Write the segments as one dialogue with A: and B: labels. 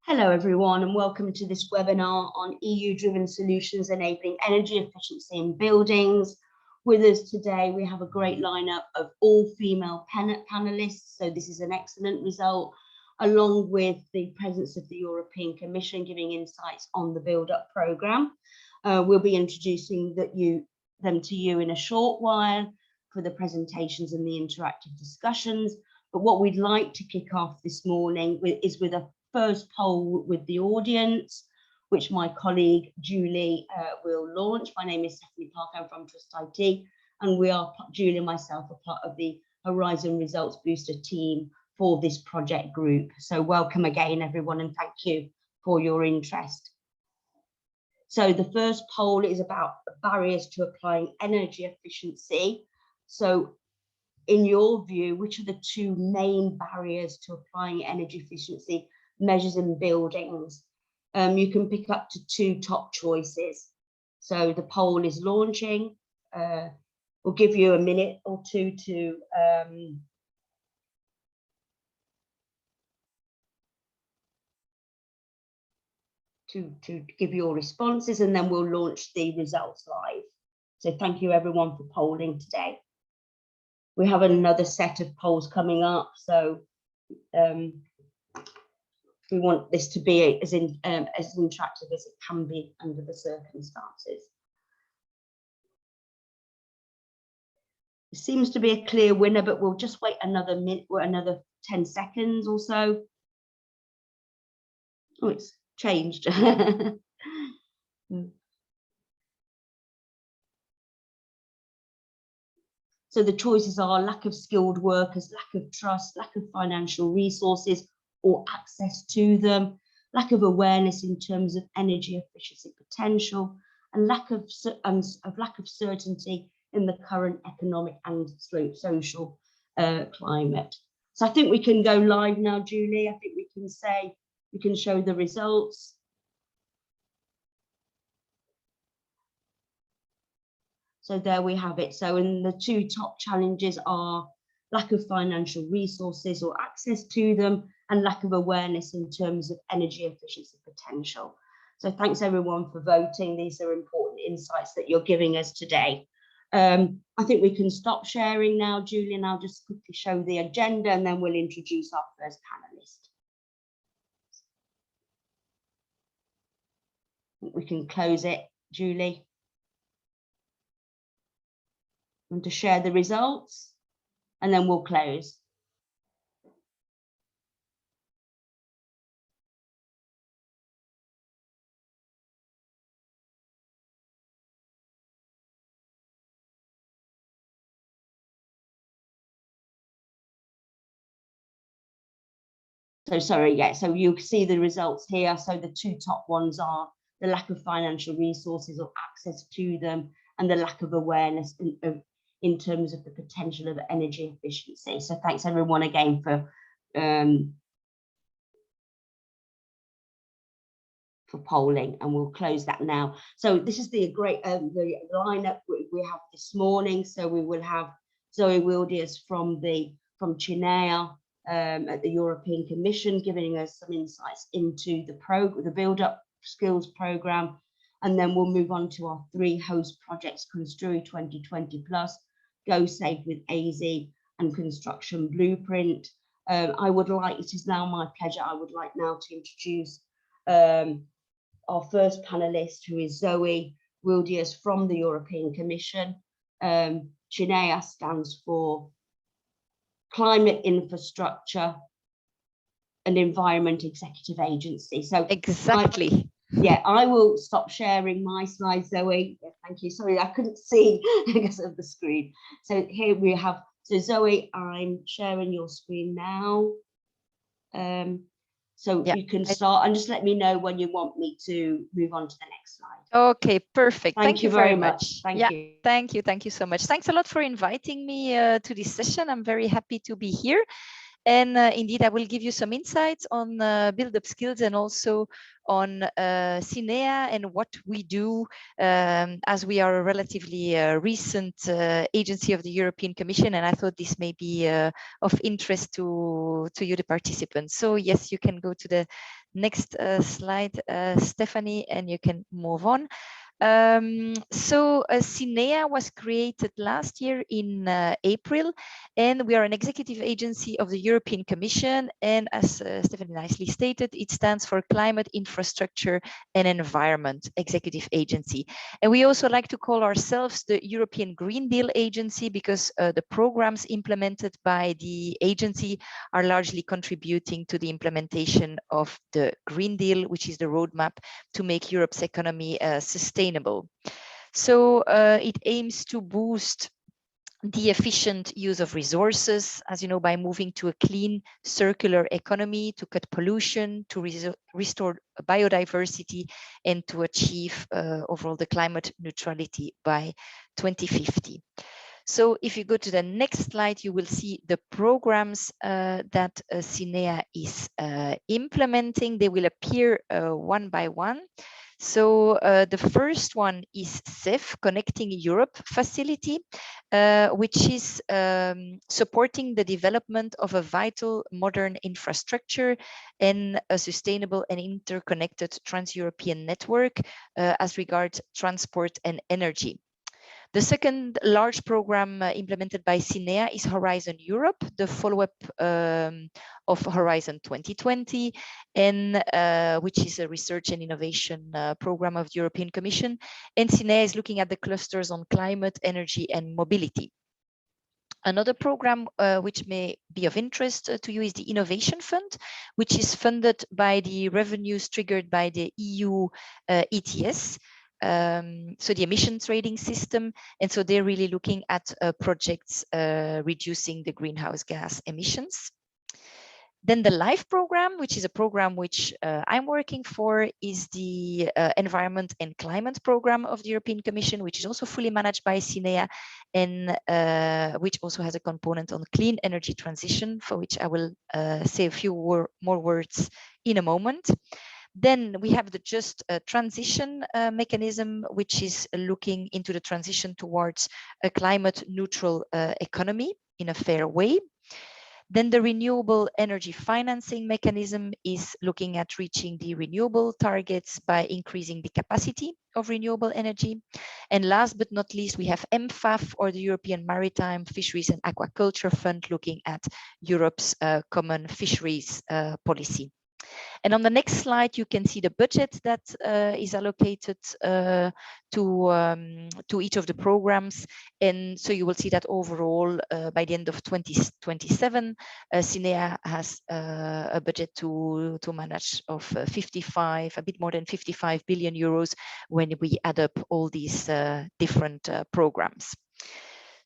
A: Hello everyone and welcome to this webinar on EU-driven solutions enabling energy efficiency in buildings. With us today we have a great lineup of all female panelists, so this is an excellent result, along with the presence of the European Commission giving insights on the build-up programme. We'll be introducing them to you in a short while for the presentations and the interactive discussions. But what we'd like to kick off this morning is with a first poll with the audience, which my colleague Julie will launch. My name is Stephanie Parker, I'm from Trust IT, and Julie and myself are part of the Horizon Results Booster team for this project group. So welcome again, everyone, and thank you for your interest. So the first poll is about barriers to applying energy efficiency. So in your view, which are the two main barriers to applying energy efficiency measures in buildings? You can pick up to two top choices. So the poll is launching. We'll give you a minute or two to give your responses, and then we'll launch the results live. So thank you everyone for polling today. We have another set of polls coming up, so we want this to be as interactive as it can be under the circumstances. It seems to be a clear winner, but we'll just wait another minute or another 10 seconds or so. Oh, it's changed. So the choices are lack of skilled workers, lack of trust, lack of financial resources or access to them, lack of awareness in terms of energy efficiency potential, and lack of certainty in the current economic and social climate. So I think we can go live now, Julie. I think we can show the results. So there we have it. So in the two top challenges are lack of financial resources or access to them, and lack of awareness in terms of energy efficiency potential. So thanks everyone for voting. These are important insights that you're giving us today. I think we can stop sharing now, Julie, and I'll just quickly show the agenda and then we'll introduce our first panelist. We can close it, Julie. Want to share the results and then we'll close. So sorry, yeah, so you see the results here. So the two top ones are the lack of financial resources or access to them, and the lack of awareness in terms of the potential of energy efficiency. So thanks everyone again for polling, and we'll close that now. So this is the great the lineup we have this morning. So we will have Zoe Wildiers from CHINEA at the European Commission, giving us some insights into the build-up skills programme, and then we'll move on to our three host projects: Construi 2020 Plus, Go Safe with Esi, and Construction Blueprint. It is now my pleasure. I would like now to introduce our first panelist, who is Zoe Wildiers from the European Commission. CHINEA stands for Climate Infrastructure and Environment Executive Agency. So
B: exactly.
A: I will stop sharing my slides, Zoe. Thank you. Sorry, I couldn't see because of the screen. So here we have, so Zoe, I'm sharing your screen now. So you can start and just let me know when you want me to move on to the next slide.
B: Okay, perfect.
A: Thank you very much.
B: Thank you so much. Thanks a lot for inviting me to this session. I'm very happy to be here. And indeed, I will give you some insights on build up skills and also on SINEA and what we do, as we are a relatively recent agency of the European Commission. And I thought this may be of interest to you, the participants. So yes, you can go to the next slide, Stephanie, and you can move on. So SINEA was created last year in April, and we are an executive agency of the European Commission. And as Stephanie nicely stated, it stands for Climate, Infrastructure and Environment Executive Agency. And we also like to call ourselves the European Green Deal Agency, because the programs implemented by the agency are largely contributing to the implementation of the Green Deal, which is the roadmap to make Europe's economy sustainable. So it aims to boost the efficient use of resources, as you know, by moving to a clean circular economy, to cut pollution, to restore biodiversity, and to achieve overall the climate neutrality by 2050. So if you go to the next slide, you will see the programs that SINEA is implementing. They will appear one by one. So the first one is CEF, Connecting Europe facility, which is supporting the development of a vital modern infrastructure and a sustainable and interconnected trans-European network as regards transport and energy. The second large program implemented by SINEA is Horizon Europe, the follow-up of Horizon 2020, and which is a research and innovation program of the European Commission. And SINEA is looking at the clusters on climate, energy, and mobility. Another program which may be of interest to you is the Innovation Fund, which is funded by the revenues triggered by the EU ETS. So the emission trading system, and so they're really looking at projects reducing the greenhouse gas emissions. Then the LIFE program, which is a program which I'm working for, is the Environment and Climate Program of the European Commission, which is also fully managed by SINEA, and which also has a component on clean energy transition, for which I will say a few more words in a moment. Then we have the Just Transition mechanism, which is looking into the transition towards a climate neutral economy in a fair way. Then the Renewable Energy Financing Mechanism is looking at reaching the renewable targets by increasing the capacity of renewable energy. And last but not least, we have MFAF, or the European Maritime, Fisheries and Aquaculture Fund, looking at Europe's common fisheries policy. And on the next slide, you can see the budget that is allocated to each of the programs. And so you will see that overall, by the end of 2027, SINEA has a budget to manage of a bit more than 55 billion euros when we add up all these different programs.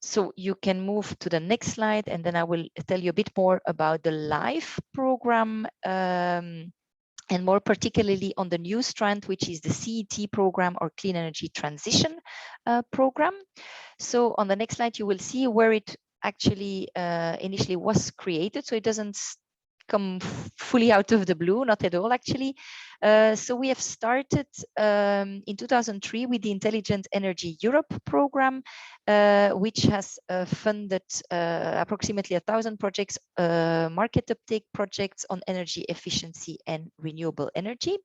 B: So you can move to the next slide, and then I will tell you a bit more about the LIFE program, and more particularly on the new strand, which is the CET program, or Clean Energy Transition program. So on the next slide, you will see where it actually initially was created. So it doesn't come fully out of the blue, not at all actually. So we have started in 2003 with the Intelligent Energy Europe program, which has funded approximately 1,000 projects, market uptake projects on energy efficiency and renewable energy,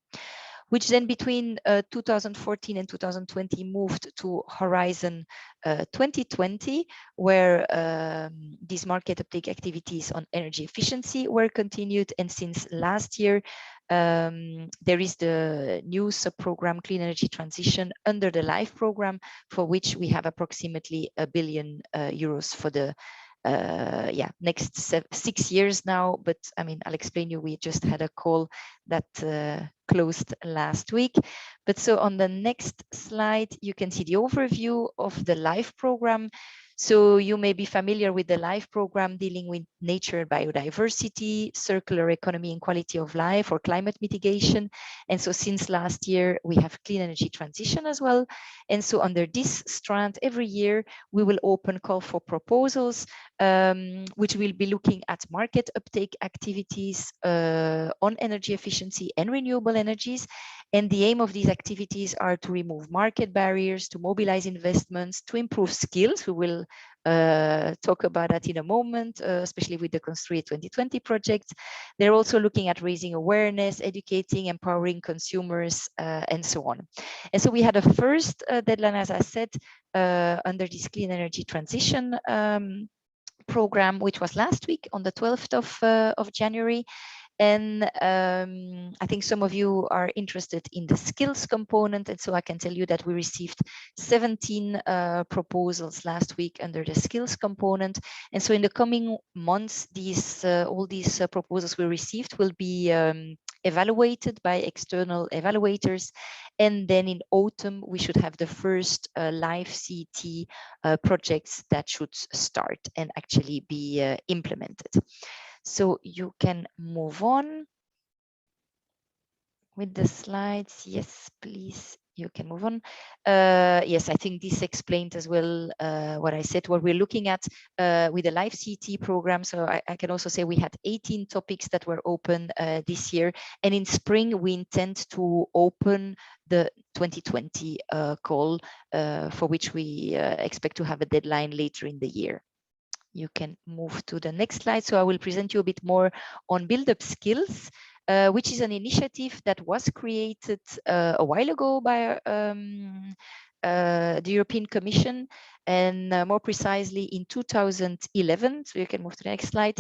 B: which then between 2014 and 2020 moved to Horizon 2020, where these market uptake activities on energy efficiency were continued. And since last year, there is the new sub-program Clean Energy Transition under the LIFE program, for which we have approximately €1 billion for the next 6 years now. But I mean, I'll explain you, we just had a call that closed last week. But so on the next slide, you can see the overview of the LIFE program. So you may be familiar with the LIFE program dealing with nature and biodiversity, circular economy and quality of life, or climate mitigation. And so since last year, we have clean energy transition as well. And so under this strand, every year, we will open call for proposals, which will be looking at market uptake activities on energy efficiency and renewable energies. And the aim of these activities are to remove market barriers, to mobilize investments, to improve skills. We will talk about that in a moment, especially with the Construye 2020 project. They're also looking at raising awareness, educating, empowering consumers, and so on. And so we had a first deadline, as I said, under this clean energy transition program, which was last week on the 12th of January. And I think some of you are interested in the skills component. And so I can tell you that we received 17 proposals last week under the skills component. And so in the coming months, all these proposals we received will be evaluated by external evaluators. And then in autumn, we should have the first live CT projects that should start and actually be implemented. So you can move on with the slides. Yes, please, you can move on. Yes, I think this explained as well what I said, what we're looking at with the live CT program. So I can also say we had 18 topics that were open this year. And in spring, we intend to open the 2020 call for which we expect to have a deadline later in the year. You can move to the next slide. So I will present you a bit more on Build Up Skills, which is an initiative that was created a while ago by the European Commission, and more precisely in 2011. So you can move to the next slide,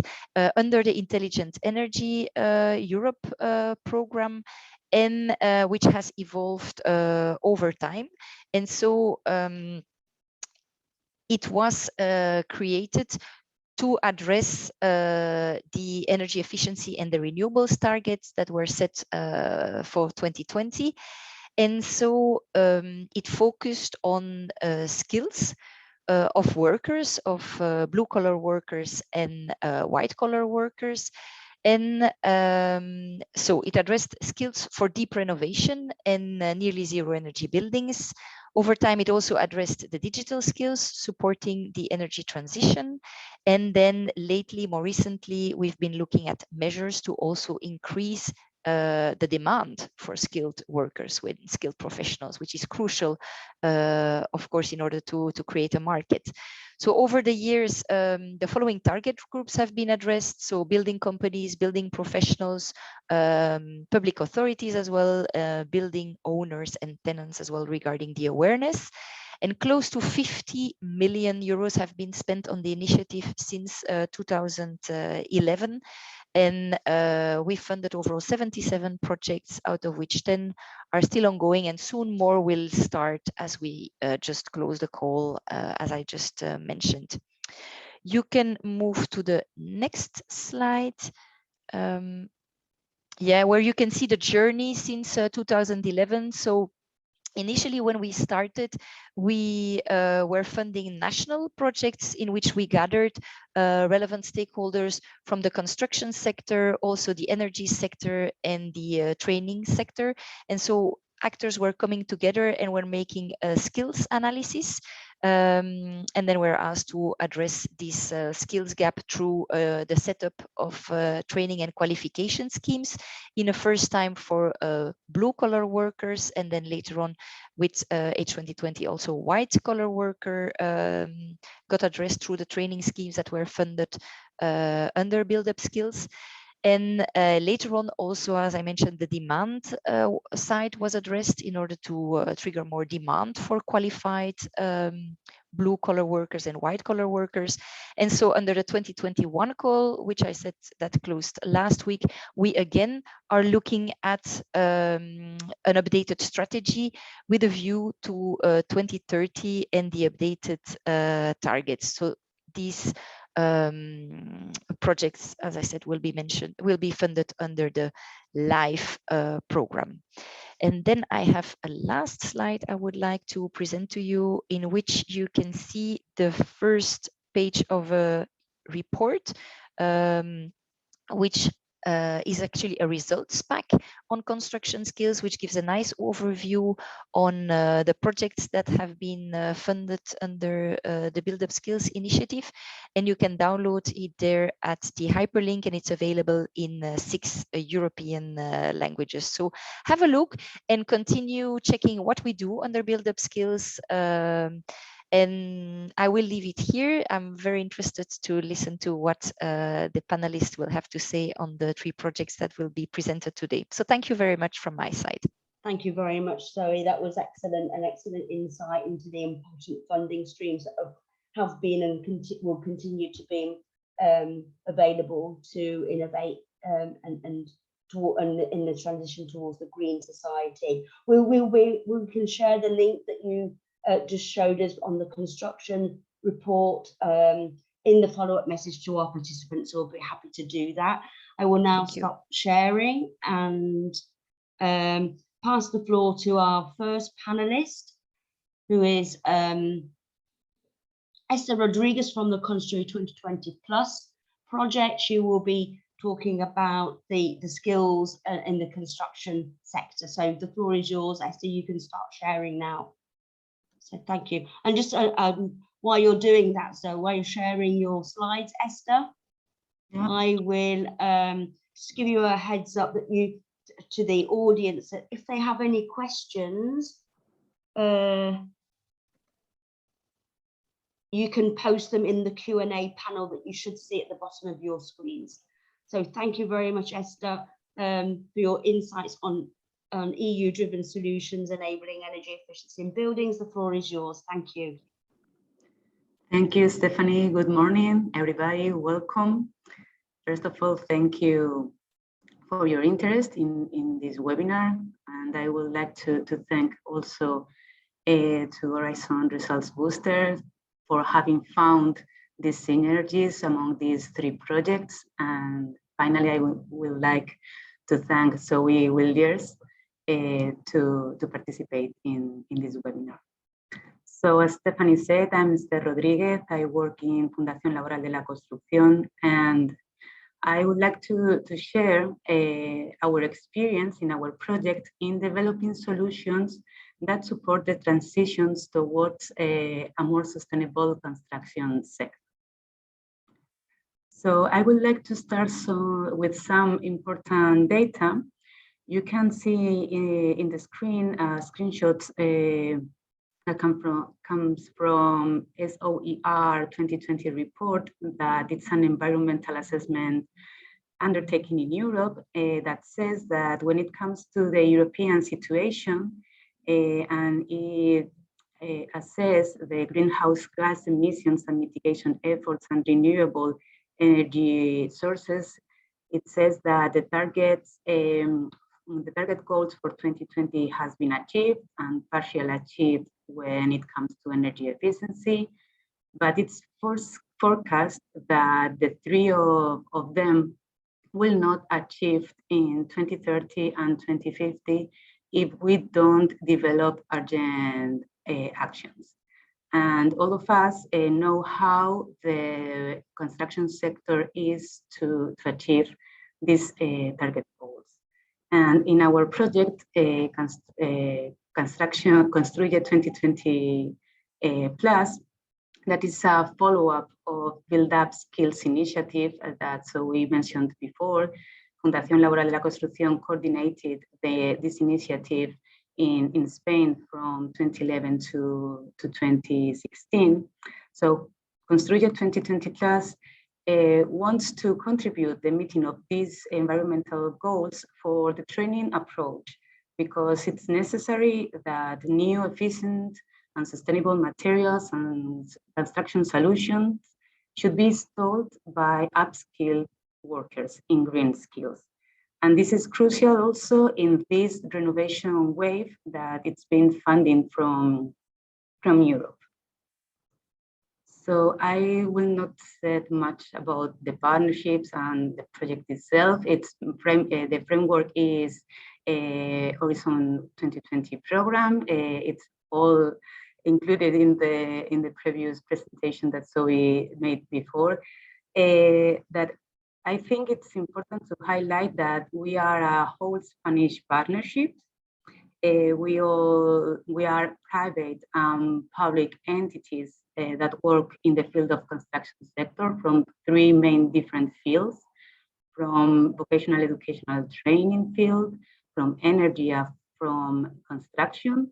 B: under the Intelligent Energy Europe program, and which has evolved over time. And so it was created to address the energy efficiency and the renewables targets that were set for 2020. And so it focused on skills of workers, of blue-collar workers and white-collar workers. And so it addressed skills for deep renovation and nearly zero energy buildings. Over time, it also addressed the digital skills supporting the energy transition. And then lately, more recently, we've been looking at measures to also increase the demand for skilled workers with skilled professionals, which is crucial, of course, in order to create a market. So over the years, the following target groups have been addressed. So building companies, building professionals, public authorities as well, building owners and tenants as well, regarding the awareness. And close to 50 million euros have been spent on the initiative since 2011. And we funded overall 77 projects, out of which 10 are still ongoing, and soon more will start as we just close the call, as I just mentioned. You can move to the next slide. Yeah, where you can see the journey since 2011. So initially, when we started, we were funding national projects in which we gathered relevant stakeholders from the construction sector, also the energy sector and the training sector. And so actors were coming together and were making a skills analysis. And then we're asked to address this skills gap through the setup of training and qualification schemes, in a first time for blue-collar workers, and then later on with H2020 also white-collar worker got addressed through the training schemes that were funded under Build Up Skills. And later on, also, as I mentioned, the demand side was addressed in order to trigger more demand for qualified blue-collar workers and white-collar workers. And so under the 2021 call, which I said that closed last week, we again are looking at an updated strategy with a view to 2030 and the updated targets. So these projects, as I said, will be funded under the LIFE program. And then I have a last slide I would like to present to you, in which you can see the first page of a report, which is actually a results pack on construction skills, which gives a nice overview on the projects that have been funded under the Build Up Skills initiative. And you can download it there at the hyperlink, and it's available in 6 European languages. So have a look and continue checking what we do under Build Up Skills. And I will leave it here. I'm very interested to listen to what the panelists will have to say on the 3 projects that will be presented today. So thank you very much from my side.
A: Thank you very much, Zoe. That was excellent, an excellent insight into the important funding streams that have been and will continue to be available to innovate and in the transition towards the green society. We can share the link that you just showed us on the construction report in the follow-up message to our participants. So we'll be happy to do that. I will now stop sharing and pass the floor to our first panelist, who is Esther Rodriguez from the Construye 2020 Plus project. She will be talking about the skills in the construction sector. So the floor is yours, Esther. You can start sharing now. So thank you. And just while you're doing that, so while you're sharing your slides, Esther, yeah, I will just give you a heads up that to the audience that if they have any questions, you can post them in the Q&A panel that you should see at the bottom of your screens. So thank you very much, Esther, for your insights on EU-driven solutions enabling energy efficiency in buildings. The floor is yours. Thank you.
C: Thank you, Stephanie. Good morning, everybody. Welcome. First of all, thank you for your interest in this webinar. And I would like to thank also to Horizon Results Booster for having found these synergies among these 3 projects. And finally, I would like to thank Zoe Williers to participate in this webinar. So as Stephanie said, I'm Esther Rodriguez. I work in Fundación Laboral de la Construcción, and I would like to share our experience in our project in developing solutions that support the transitions towards a more sustainable construction sector. So I would like to start with some important data. You can see in the screen screenshots that comes from SOER 2020 report, that it's an environmental assessment undertaking in Europe that says that when it comes to the European situation and it assess the greenhouse gas emissions and mitigation efforts and renewable energy sources, it says that the target goals for 2020 has been achieved and partially achieved when it comes to energy efficiency, but it's forecast that the 3 of them will not achieve in 2030 and 2050 if we don't develop urgent actions. And all of us know how the construction sector is to achieve these target goals. And in our project, Construye 2020 Plus, that is a follow-up of Build Up Skills initiative that we mentioned before. Fundación Laboral de la Construcción coordinated this initiative in Spain from 2011 to 2016. So Construye 2020 Plus wants to contribute the meeting of these environmental goals for the training approach, because it's necessary that new efficient and sustainable materials and construction solutions should be installed by upskilled workers in green skills. And this is crucial also in this renovation wave that it's been funding from Europe. So I will not say much about the partnerships and the project itself. The framework is Horizon 2020 program. It's all included in the previous presentation that Zoe made before. That I think it's important to highlight that we are a whole Spanish partnership. We are private public entities that work in the field of construction sector from 3 main different fields, from vocational educational training field, from energy, from construction.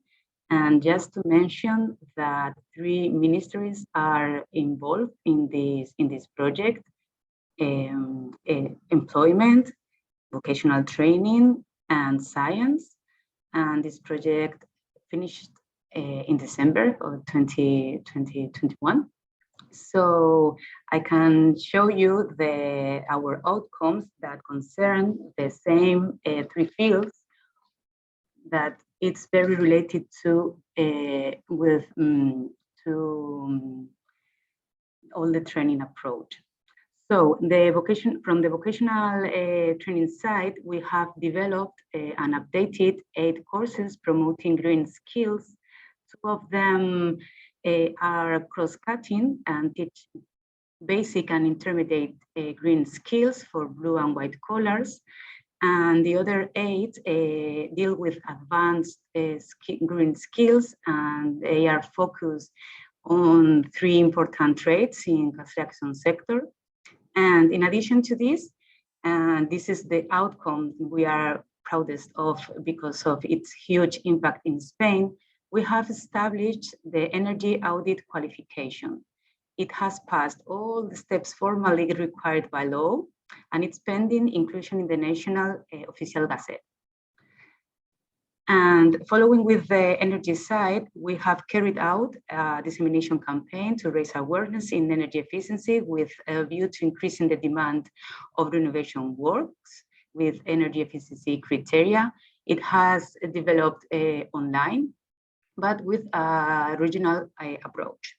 C: And just to mention that 3 ministries are involved in this project: employment, vocational training, and science. And this project finished in December of 2021. So I can show you our outcomes that concern the same 3 fields, that it's very related to all the training approach. So from the vocational training side, we have developed and updated 8 courses promoting green skills. 2 of them are cross-cutting and teach basic and intermediate green skills for blue and white collars. And the other 8 deal with advanced green skills, and they are focused on 3 important traits in construction sector. And in addition to this, and this is the outcome we are proudest of because of its huge impact in Spain, we have established the energy audit qualification. It has passed all the steps formally required by law, and it's pending inclusion in the National Official Gazette. And following with the energy side, we have carried out a dissemination campaign to raise awareness in energy efficiency with a view to increasing the demand of renovation works with energy efficiency criteria. It has developed online, but with a regional approach.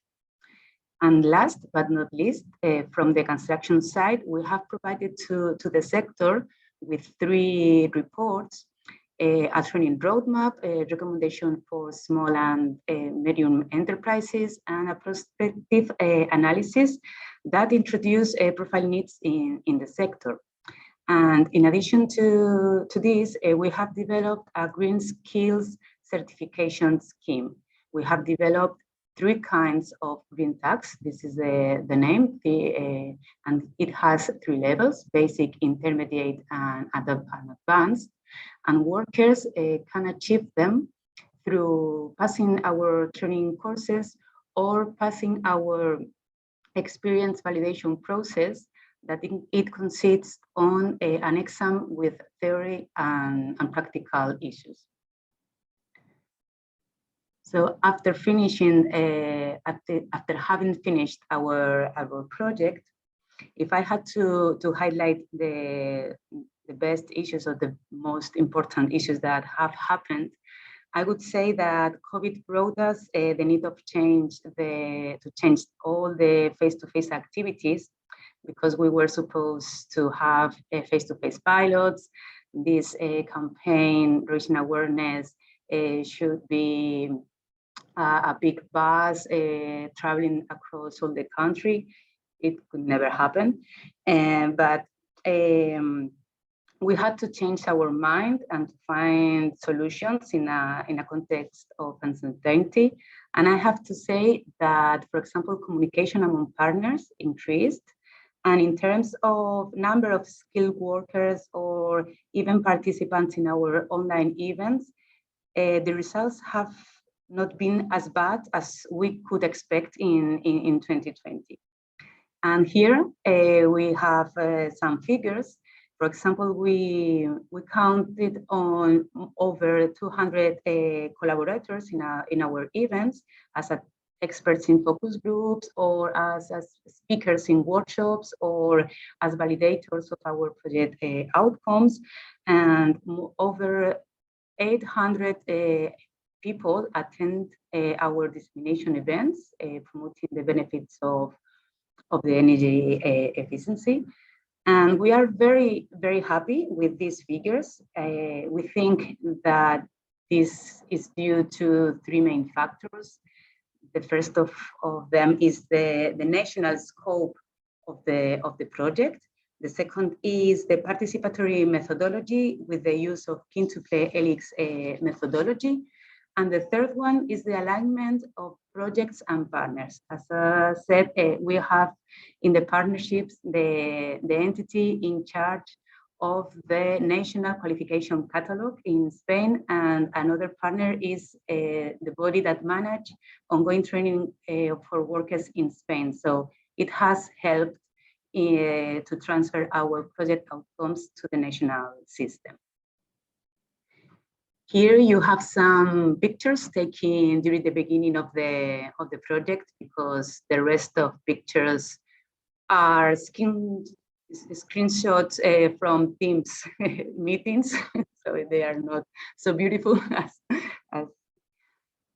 C: And last but not least, from the construction side, we have provided to the sector with 3 reports, a training roadmap, a recommendation for small and medium enterprises, and a prospective analysis that introduce profile needs in the sector. And in addition to this, we have developed a green skills certification scheme. We have developed 3 kinds of green tags. This is the name, and it has 3 levels: basic, intermediate, and advanced. And workers can achieve them through passing our training courses or passing our experience validation process that it consists on an exam with theory and practical issues. So after finishing, after having finished our project, if I had to highlight the best issues or the most important issues that have happened, I would say that COVID brought us the need of change, to change all the face-to-face activities, because we were supposed to have face-to-face pilots. This campaign, raising awareness, should be a big bus traveling across all the country. It could never happen, but we had to change our mind and find solutions in a context of uncertainty. And I have to say that, for example, communication among partners increased. And in terms of number of skilled workers or even participants in our online events, the results have not been as bad as we could expect in 2020. And here we have some figures. For example, we counted on over 200 collaborators in our events as experts in focus groups, or as speakers in workshops, or as validators of our project outcomes. And over 800 people attend our dissemination events, promoting the benefits of the energy efficiency. And we are very, very happy with these figures. We think that this is due to three main factors. The first of them is the national scope of the project. The second is the participatory methodology with the use of quintuple helix methodology. And the third one is the alignment of projects and partners. As I said, we have in the partnerships the entity in charge of the national qualification catalog in Spain, and another partner is the body that manage ongoing training for workers in Spain. So it has helped to transfer our project outcomes to the national system. Here you have some pictures taken during the beginning of the project, because the rest of pictures are screenshots from Teams meetings, so they are not so beautiful as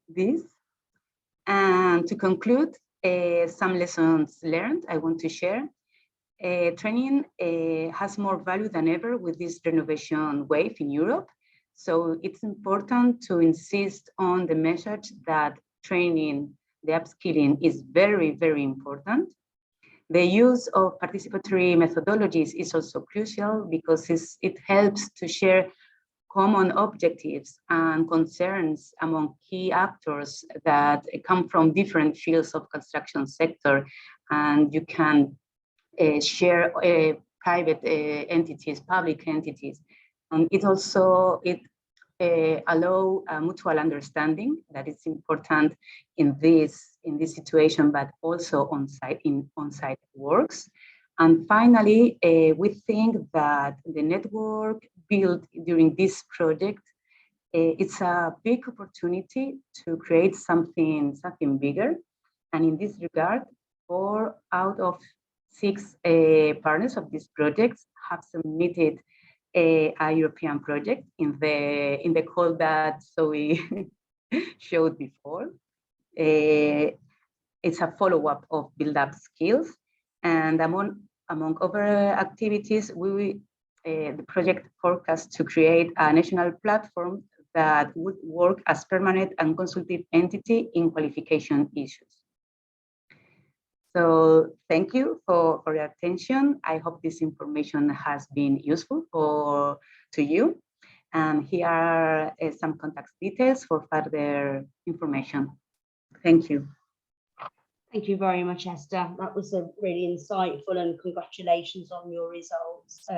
C: this. And to conclude, some lessons learned I want to share. Training has more value than ever with this renovation wave in Europe. So it's important to insist on the message that training, the upskilling, is very, very important. The use of participatory methodologies is also crucial because it helps to share common objectives and concerns among key actors that come from different fields of construction sector, and you can share private entities, public entities. And it also allow mutual understanding that is important in this situation, but also on-site works. And finally, we think that the network built during this project, it's a big opportunity to create something bigger. And in this regard, 4 out of 6 partners of this project have submitted a European project in the call that we showed before. It's a follow-up of build-up skills, and among other activities, the project forecasts to create a national platform that would work as permanent and consultative entity in qualification issues. So thank you for your attention. I hope this information has been useful to you. And here are some contact details for further information. Thank you.
A: Thank you very much, Esther. That was really insightful, and congratulations on your results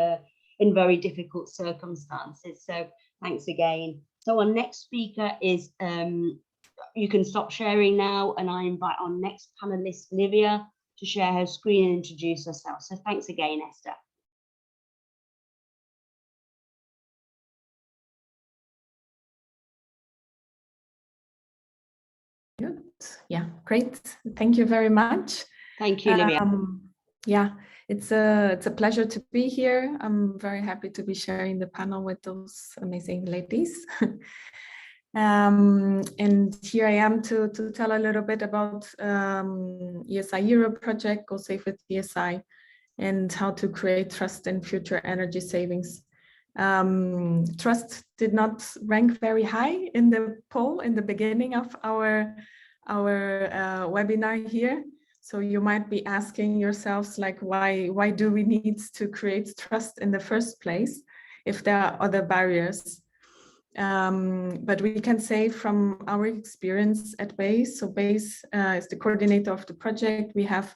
A: in very difficult circumstances. So thanks again. So our next speaker is, you can stop sharing now, and I invite our next panelist, Livia, to share her screen and introduce herself. So thanks again, Esther.
D: Good. Yeah, great. Thank you very much.
A: Thank you, Livia.
D: Yeah, it's a pleasure to be here. I'm very happy to be sharing the panel with those amazing ladies. And here I am to tell a little bit about Esi Europe project, Go Safe with ESI, and how to create trust in future energy savings. Trust did not rank very high in the poll in the beginning of our webinar here. So you might be asking yourselves, like, why do we need to create trust in the first place if there are other barriers? But we can say from our experience at BASE, so BASE is the coordinator of the project. We have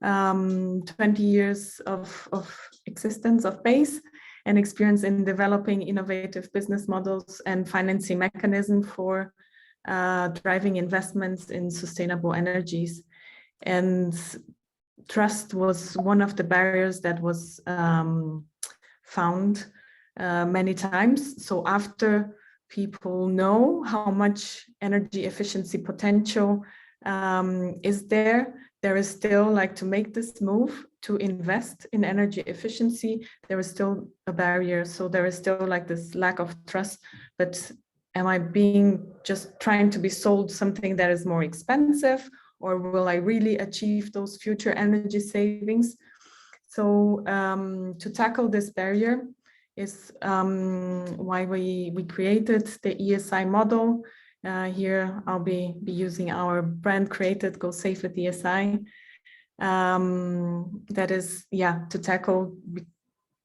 D: 20 years of existence of BASE and experience in developing innovative business models and financing mechanisms for driving investments in sustainable energies. And trust was one of the barriers that was found many times. So after people know how much energy efficiency potential is there is still, like, to make this move to invest in energy efficiency, there is still a barrier. So there is still, like, this lack of trust. But am I just trying to be sold something that is more expensive, or will I really achieve those future energy savings? So to tackle this barrier is why we created the ESI model. Here I'll be using our brand created Go Safe with ESI. That is, to tackle,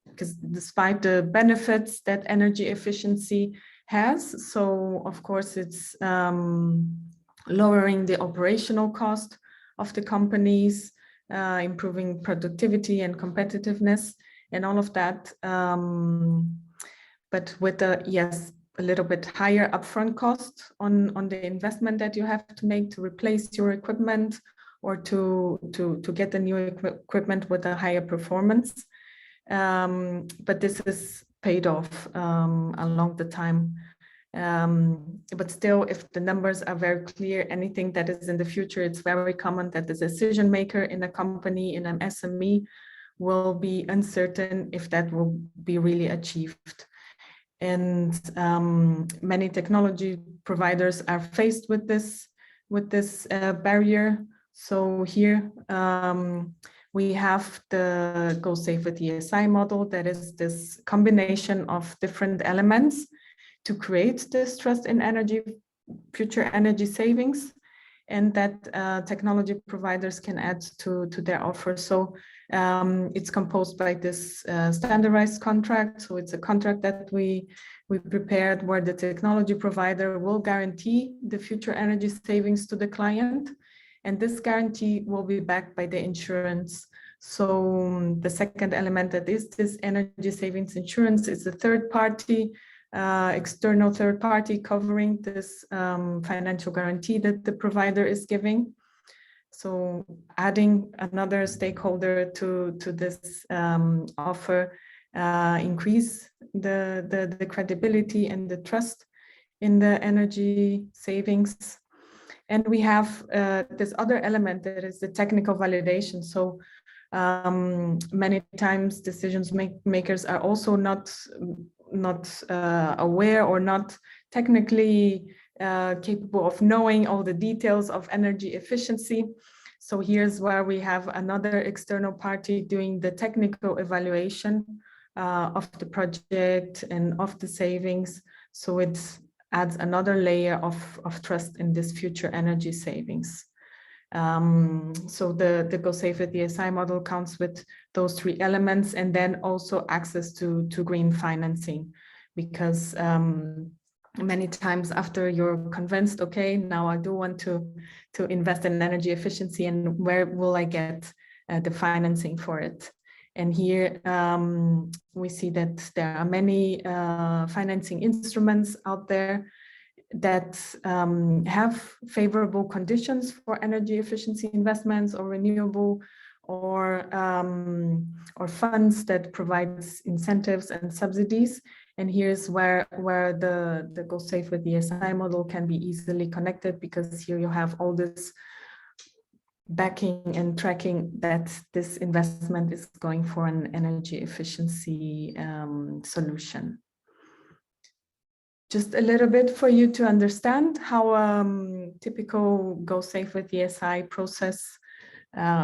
D: because despite the benefits that energy efficiency has, so of course it's lowering the operational cost of the companies, improving productivity and competitiveness and all of that, but with a little bit higher upfront cost on the investment that you have to make to replace your equipment or to get the new equipment with a higher performance. But this is paid off along the time. But still, if the numbers are very clear, anything that is in the future, it's very common that the decision maker in a company, in an SME, will be uncertain if that will be really achieved. And many technology providers are faced with this barrier. So here we have the Go Safe with ESI model, that is this combination of different elements to create this trust in energy, future energy savings, and that technology providers can add to their offer. So it's composed by this standardized contract. So it's a contract that we prepared where the technology provider will guarantee the future energy savings to the client. And this guarantee will be backed by the insurance. So the second element that is this energy savings insurance is a third party, external third party covering this financial guarantee that the provider is giving. So adding another stakeholder to this offer increase the credibility and the trust in the energy savings. And we have this other element that is the technical validation. So many times decisions makers are also not aware or not technically capable of knowing all the details of energy efficiency. So here's where we have another external party doing the technical evaluation of the project and of the savings. So it adds another layer of trust in this future energy savings. So the Go Safe with ESI model counts with those three elements, and then also access to green financing, because many times after you're convinced, okay, now I do want to invest in energy efficiency, and where will I get the financing for it? And here we see that there are many financing instruments out there that have favorable conditions for energy efficiency investments or renewable, or funds that provides incentives and subsidies. And here's where the Go Safe with ESI model can be easily connected, because here you have all this backing and tracking that this investment is going for an energy efficiency solution. Just a little bit for you to understand how typical Go Safe with ESI process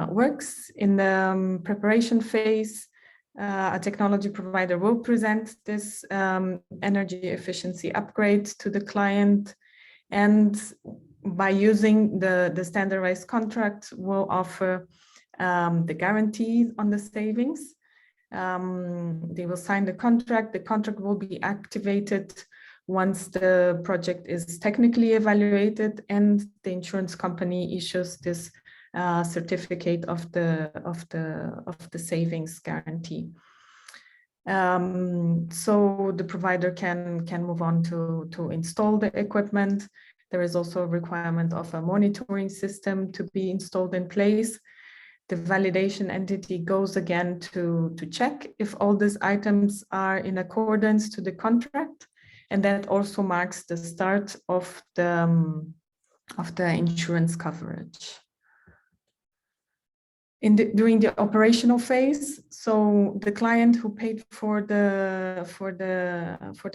D: works. In the preparation phase, a technology provider will present this energy efficiency upgrade to the client, and by using the standardized contract, will offer the guarantees on the savings. They will sign the contract. The contract will be activated once the project is technically evaluated and the insurance company issues this certificate of the savings guarantee. So the provider can move on to install the equipment. There is also a requirement of a monitoring system to be installed in place. The validation entity goes again to check if all these items are in accordance to the contract, and that also marks the start of the insurance coverage. During the operational phase, so the client who paid for the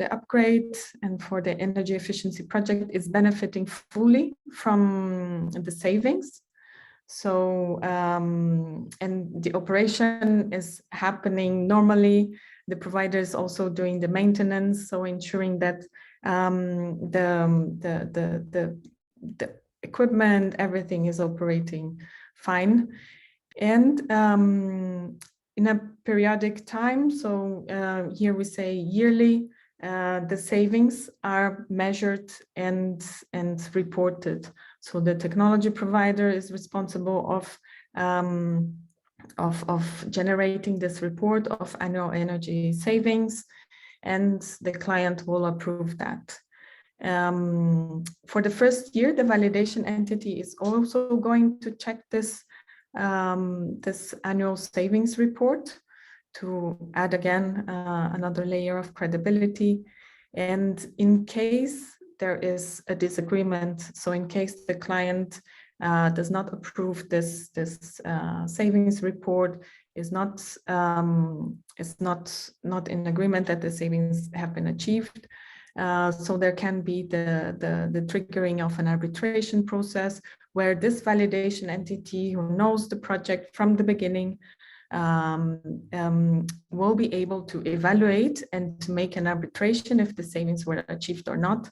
D: upgrade and for the energy efficiency project is benefiting fully from the savings. So, and the operation is happening normally. The provider is also doing the maintenance, so ensuring that the equipment, everything is operating fine. And in a periodic time, so here we say yearly, the savings are measured and reported. So the technology provider is responsible of generating this report of annual energy savings, and the client will approve that. For the first year, the validation entity is also going to check this this annual savings report to add again another layer of credibility. And in case there is a disagreement, so in case the client does not approve this savings report, is not in agreement that the savings have been achieved, so there can be the triggering of an arbitration process where this validation entity who knows the project from the beginning will be able to evaluate and to make an arbitration if the savings were achieved or not.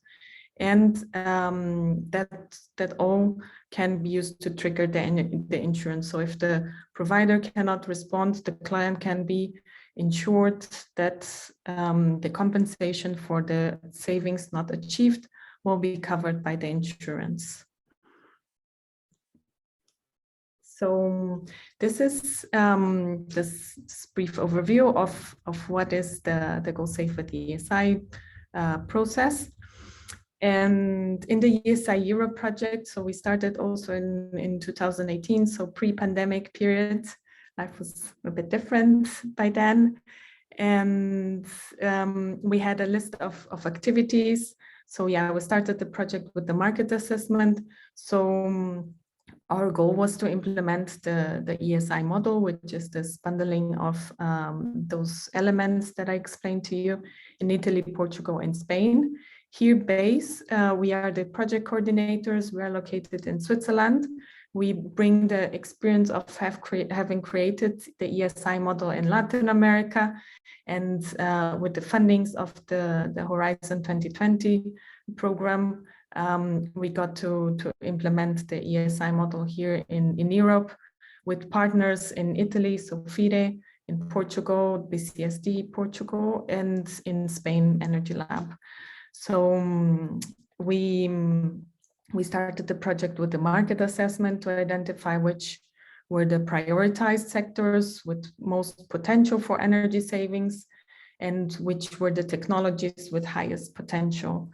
D: And that all can be used to trigger the insurance. So if the provider cannot respond, the client can be ensured that the compensation for the savings not achieved will be covered by the insurance. So this is this brief overview of what is the Go Safe with ESI process. And in the Esi Europe project, so we started also in 2018, so pre-pandemic period. Life was a bit different by then. And we had a list of activities. So yeah, we started the project with the market assessment. So our goal was to implement the ESI model, which is this bundling of those elements that I explained to you in Italy, Portugal, and Spain. Here base, we are the project coordinators. We are located in Switzerland. We bring the experience of having created the ESI model in Latin America, and with the fundings of the Horizon 2020 program, we got to implement the ESI model here in Europe with partners in Italy, so FIDE, in Portugal, BCSD Portugal, and in Spain, Energy Lab. So we started the project with the market assessment to identify which were the prioritized sectors with most potential for energy savings and which were the technologies with highest potential.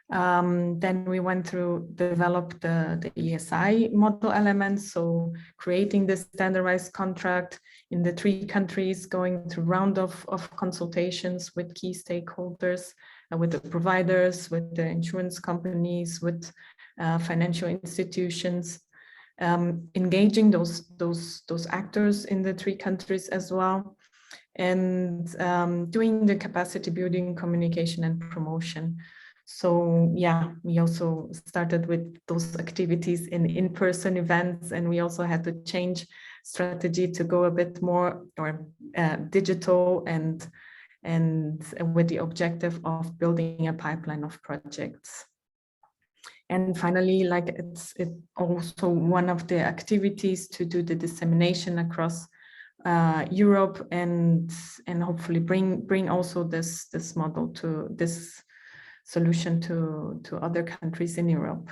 D: Then we went through, developed the ESI model elements, so creating the standardized contract in the 3 countries, going through round of consultations with key stakeholders, with the providers, with the insurance companies, with financial institutions, engaging those actors in the 3 countries as well, and doing the capacity building, communication, and promotion. So yeah, we also started with those activities in-person events, and we also had to change strategy to go a bit more or digital and with the objective of building a pipeline of projects. And finally, like it's also one of the activities to do the dissemination across Europe and hopefully bring also this model to this solution to other countries in Europe.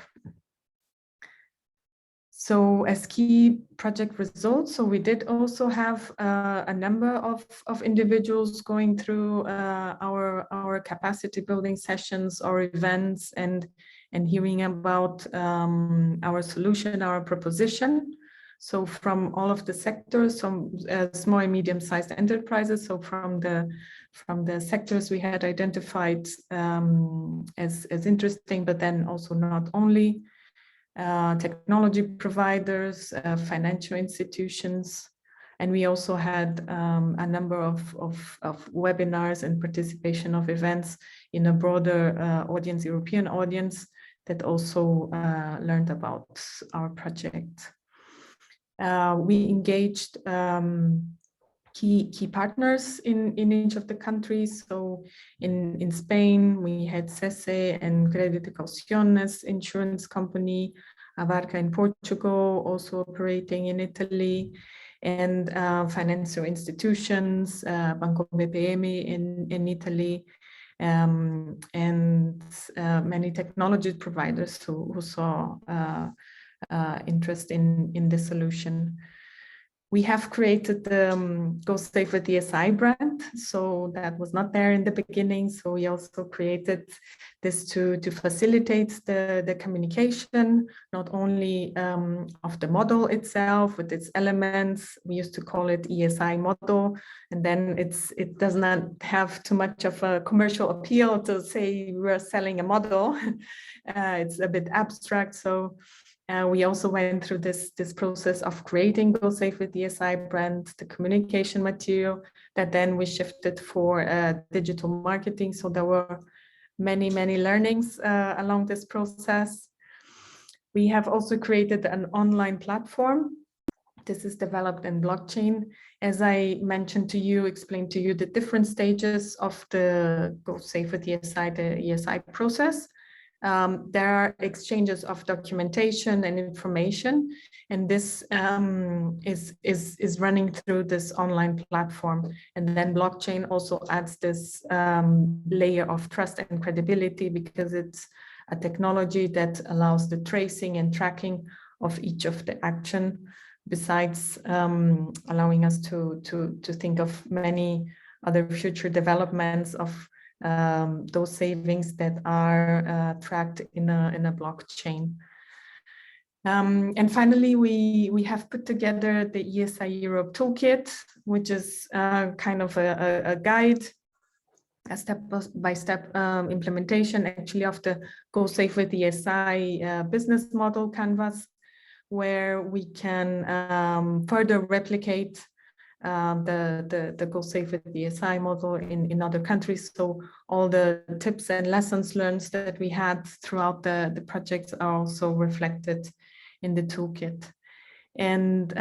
D: So as key project results, so we did also have a number of individuals going through our capacity building sessions or events and hearing about our solution, our proposition. So from all of the sectors, some small and medium-sized enterprises. So from the sectors we had identified as interesting, but then also not only technology providers, financial institutions, and we also had a number of webinars and participation of events in a broader audience, European audience, that also learned about our project. We engaged key partners in each of the countries. So in Spain, we had Cese and Crédito de Cauciones insurance company, Abarca in Portugal, also operating in Italy, and financial institutions, Banco BPM in Italy, and many technology providers who saw interest in the solution. We have created the Go Safe with Esi brand, so that was not there in the beginning. So we also created this to facilitate the communication, not only of the model itself with its elements. We used to call it ESI model, and then it does not have too much of a commercial appeal to say we're selling a model. It's a bit abstract, so. We also went through this process of creating Go Safe with Esi brand, the communication material that then we shifted for digital marketing. So there were many learnings along this process. We have also created an online platform. This is developed in blockchain. As I mentioned to you, explained to you the different stages of the Go Safe with Esi, the ESI process. There are exchanges of documentation and information, and this is running through this online platform. And then blockchain also adds this layer of trust and credibility, because it's a technology that allows the tracing and tracking of each of the action, besides allowing us to think of many other future developments of those savings that are tracked in a blockchain. And finally, we have put together the Esi Europe Toolkit, which is kind of a guide, a step-by-step implementation actually of the Go Safe with Esi business model canvas, where we can further replicate the Go Safe with Esi model in other countries. So all the tips and lessons learned that we had throughout the projects are also reflected in the toolkit. And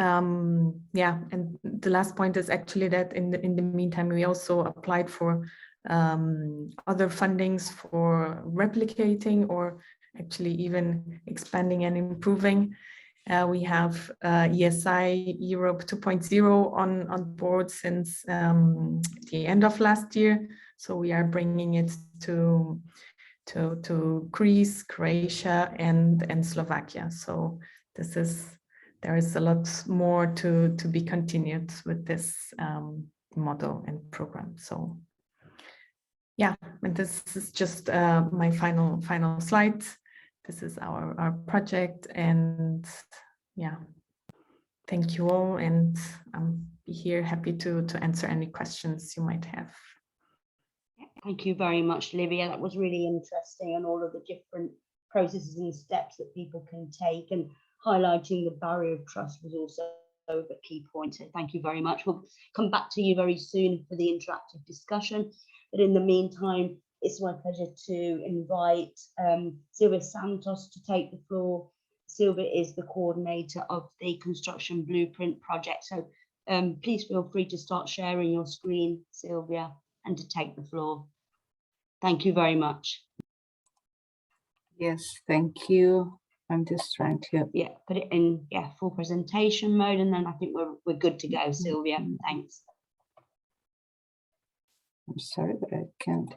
D: yeah, and the last point is actually that in the meantime, we also applied for other fundings for replicating or actually even expanding and improving. We have Esi Europe 2.0 on board since the end of last year. So we are bringing it to Greece, Croatia, and Slovakia. So there is a lot more to be continued with this model and program. So yeah, and this is just my final slide. This is our project, and yeah, thank you all, and I'm here happy to answer any questions you might have.
A: Thank you very much, Livia. That was really interesting, and all of the different processes and steps that people can take, and highlighting the barrier of trust was also a key point. So thank you very much. We'll come back to you very soon for the interactive discussion. But in the meantime, it's my pleasure to invite Silvia Santos to take the floor. Silvia is the coordinator of the Construction Blueprint project. So please feel free to start sharing your screen, Silvia, and to take the floor. Thank you very much.
C: Yes, thank you. I'm just trying to
A: put it in full presentation mode, and then I think we're good to go, Silvia. Thanks.
C: I'm sorry, but I can't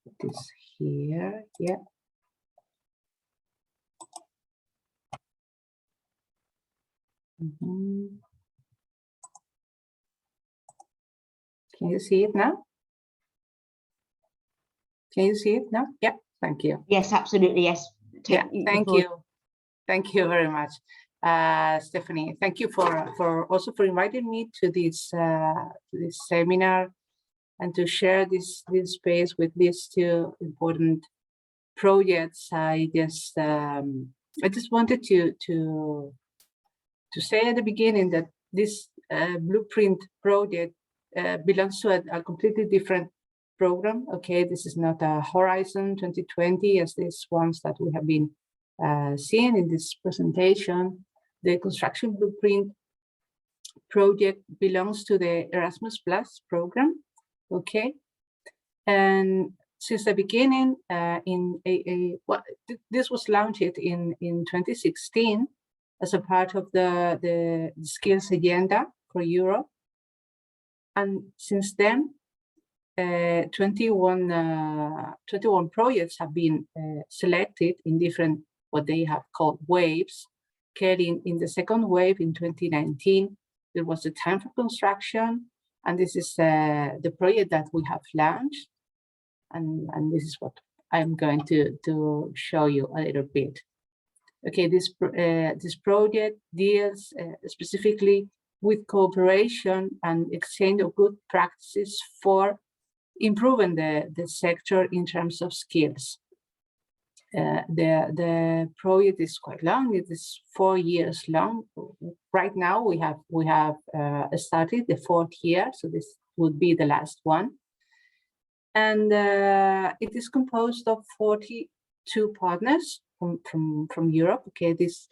C: put this here. Yeah. Can you see it now? Can you see it now? Yeah, thank you.
A: Yes, absolutely. Yes.
C: Thank you. Thank you very much, Stephanie. Thank you for also for inviting me to this seminar and to share this space with these two important projects. I just wanted to say at the beginning that this blueprint project belongs to a completely different program. Okay, this is not a Horizon 2020 as these ones that we have been seeing in this presentation. the construction blueprint project belongs to the Erasmus Plus program, okay? And since the beginning, this was launched in 2016 as a part of the skills agenda for Europe. And since then, 21 projects have been selected in different, what they have called waves. Okay, in the second wave in 2019, there was a time for construction, and this is the project that we have launched. And this is what I'm going to show you a little bit. Okay, this project deals specifically with cooperation and exchange of good practices for improving the sector in terms of skills. The project is quite long. It is 4 years long. Right now we have started the 4th year, so this would be the last one. And it is composed of 42 partners from Europe. Okay, these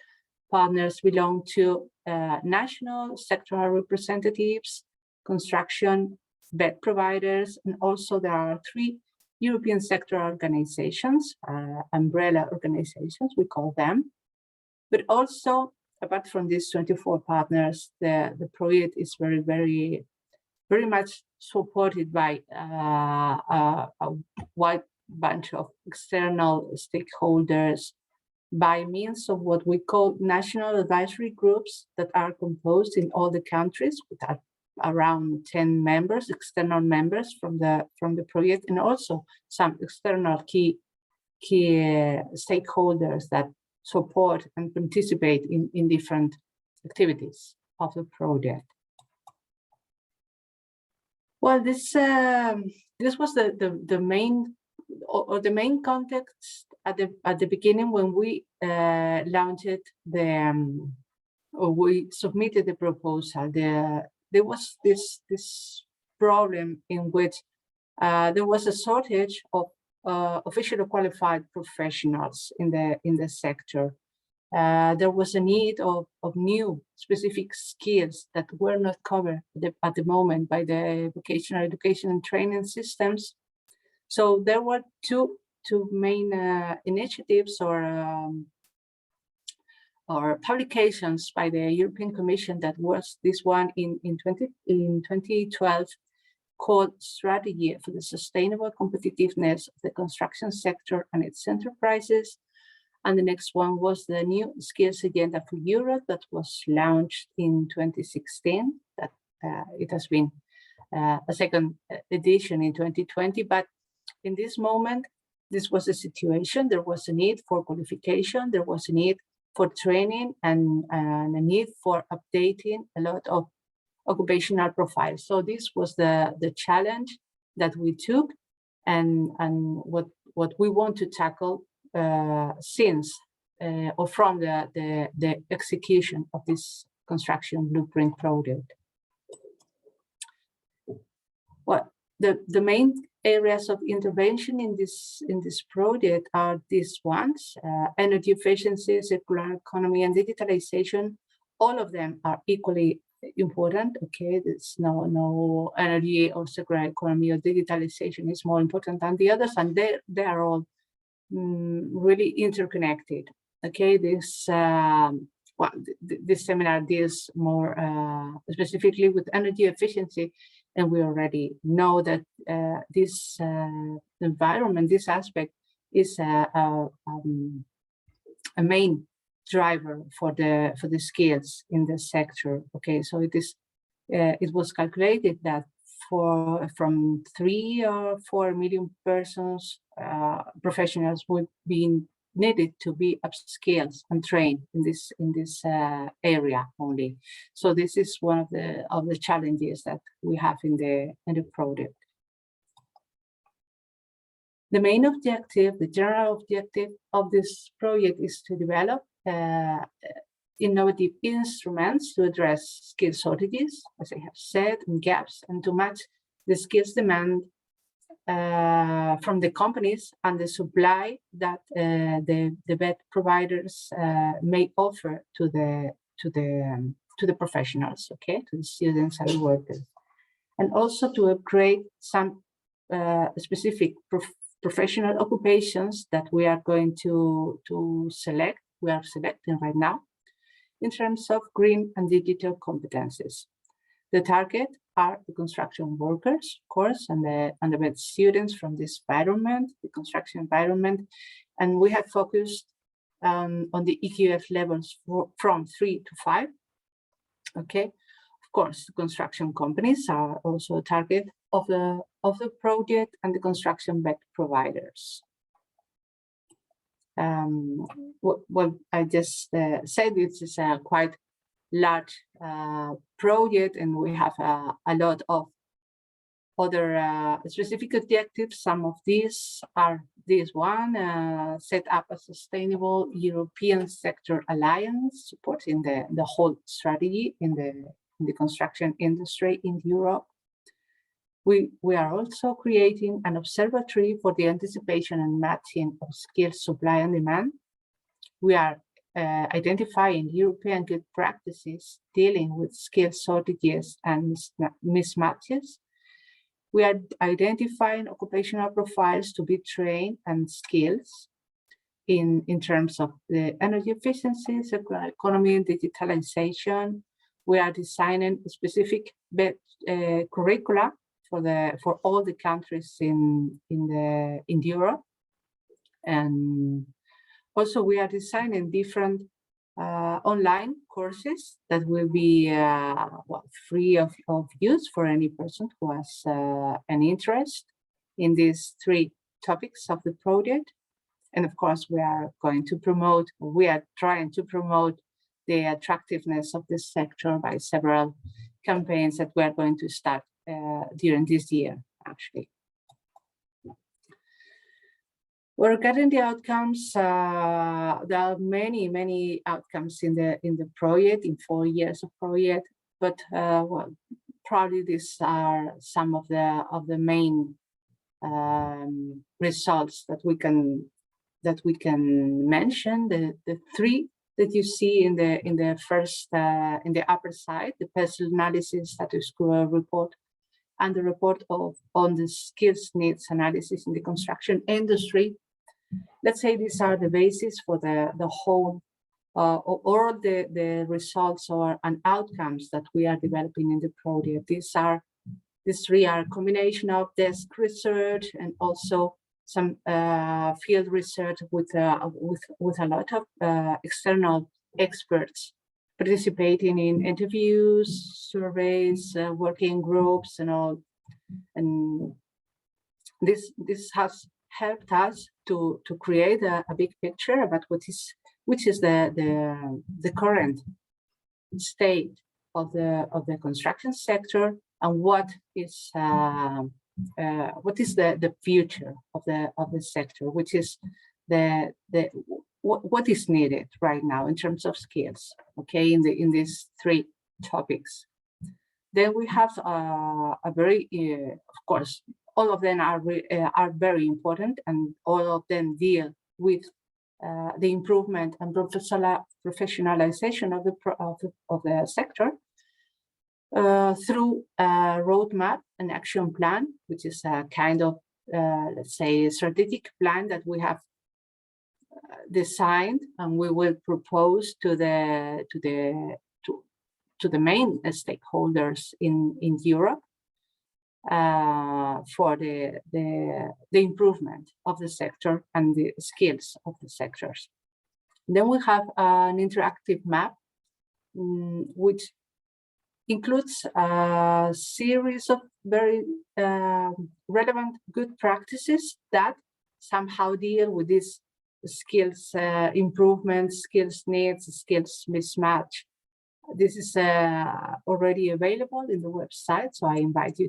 C: partners belong to national sectoral representatives, construction bed providers, and also there are 3 European sector organizations, umbrella organizations, we call them. But also, apart from these 24 partners, the project is very much supported by a wide bunch of external stakeholders by means of what we call national advisory groups that are composed in all the countries with around 10 members, external members from the project, and also some external key stakeholders that support and participate in different activities of the project. Well, this was the main context at the beginning when we launched or we submitted the proposal. There was this problem in which there was a shortage of officially qualified professionals in the sector. There was a need of new specific skills that were not covered at the moment by the vocational education and training systems. So there were two main initiatives or publications by the European Commission. That was this one in 2012 called Strategy for the Sustainable Competitiveness of the Construction Sector and its Enterprises. And the next one was the new Skills Agenda for Europe that was launched in 2016. That it has been a second edition in 2020. But in this moment, this was a situation. There was a need for qualification. There was a need for training and a need for updating a lot of occupational profiles. So this was the challenge that we took, and what we want to tackle since or from the execution of this construction blueprint project. Well, the main areas of intervention in this project are these ones: energy efficiency, circular economy, and digitalization. All of them are equally important. Okay, there's no energy or circular economy or digitalization is more important than the others, and they are all really interconnected. Okay, this seminar deals more specifically with energy efficiency, and we already know that this environment, this aspect, is a main driver for the skills in the sector. Okay, so it was calculated that from 3 or 4 million persons, professionals would be needed to be upskilled and trained in this area only. So this is one of the challenges that we have in the project. The main objective, the general objective of this project is to develop innovative instruments to address skill shortages, as I have said, and gaps, and to match the skills demand from the companies and the supply that the bed providers may offer to
E: the professionals, okay, to the students and workers, and also to upgrade some specific professional occupations that we are going to select. We are selecting right now in terms of green and digital competencies. The target are the construction workers, of course, and the students from this environment, the construction environment, and we have focused on the EQF levels from 3 to 5. Okay, of course, the construction companies are also a target of the project, and the construction-backed providers. Well, I just said this is a quite large project, and we have a lot of other specific objectives. Some of these are this one, set up a sustainable European sector alliance supporting the whole strategy in the construction industry in Europe. We are also creating an observatory for the anticipation and matching of skills supply and demand. We are identifying European good practices dealing with skill shortages and mismatches. We are identifying occupational profiles to be trained and skills in terms of the energy efficiency, circular economy, and digitalization. We are designing specific curricula for all the countries in Europe, and also we are designing different online courses that will be free of use for any person who has an interest in these 3 topics of the project. And of course, we are trying to promote the attractiveness of this sector by several campaigns that we are going to start during this year, actually. Regarding the outcomes, there are many outcomes in the project, in 4 years of project, but well, probably these are some of the main results that we can mention. The 3 that you see in the first in the upper side, the personal analysis status quo report, and the report on the skills needs analysis in the construction industry. Let's say these are the basis for the whole or the results and outcomes that we are developing in the project. These 3 are a combination of desk research and also some field research with a lot of external experts participating in interviews, surveys, working groups, and all. And this has helped us to create a big picture about which is the current state of the construction sector, and what is the future of the sector, which is what is needed right now in terms of skills, okay, in these 3 topics. Then we have a very, of course, all of them are very important, and all of them deal with the improvement and professionalization of the sector through a roadmap, an action plan, which is a kind of let's say strategic plan that we have designed, and we will propose to the main stakeholders in Europe for the improvement of the sector and the skills of the sectors. Then we have an interactive map, which includes a series of very relevant good practices that somehow deal with these skills improvements, skills needs, skills mismatch. This is already available in the website, so I invite you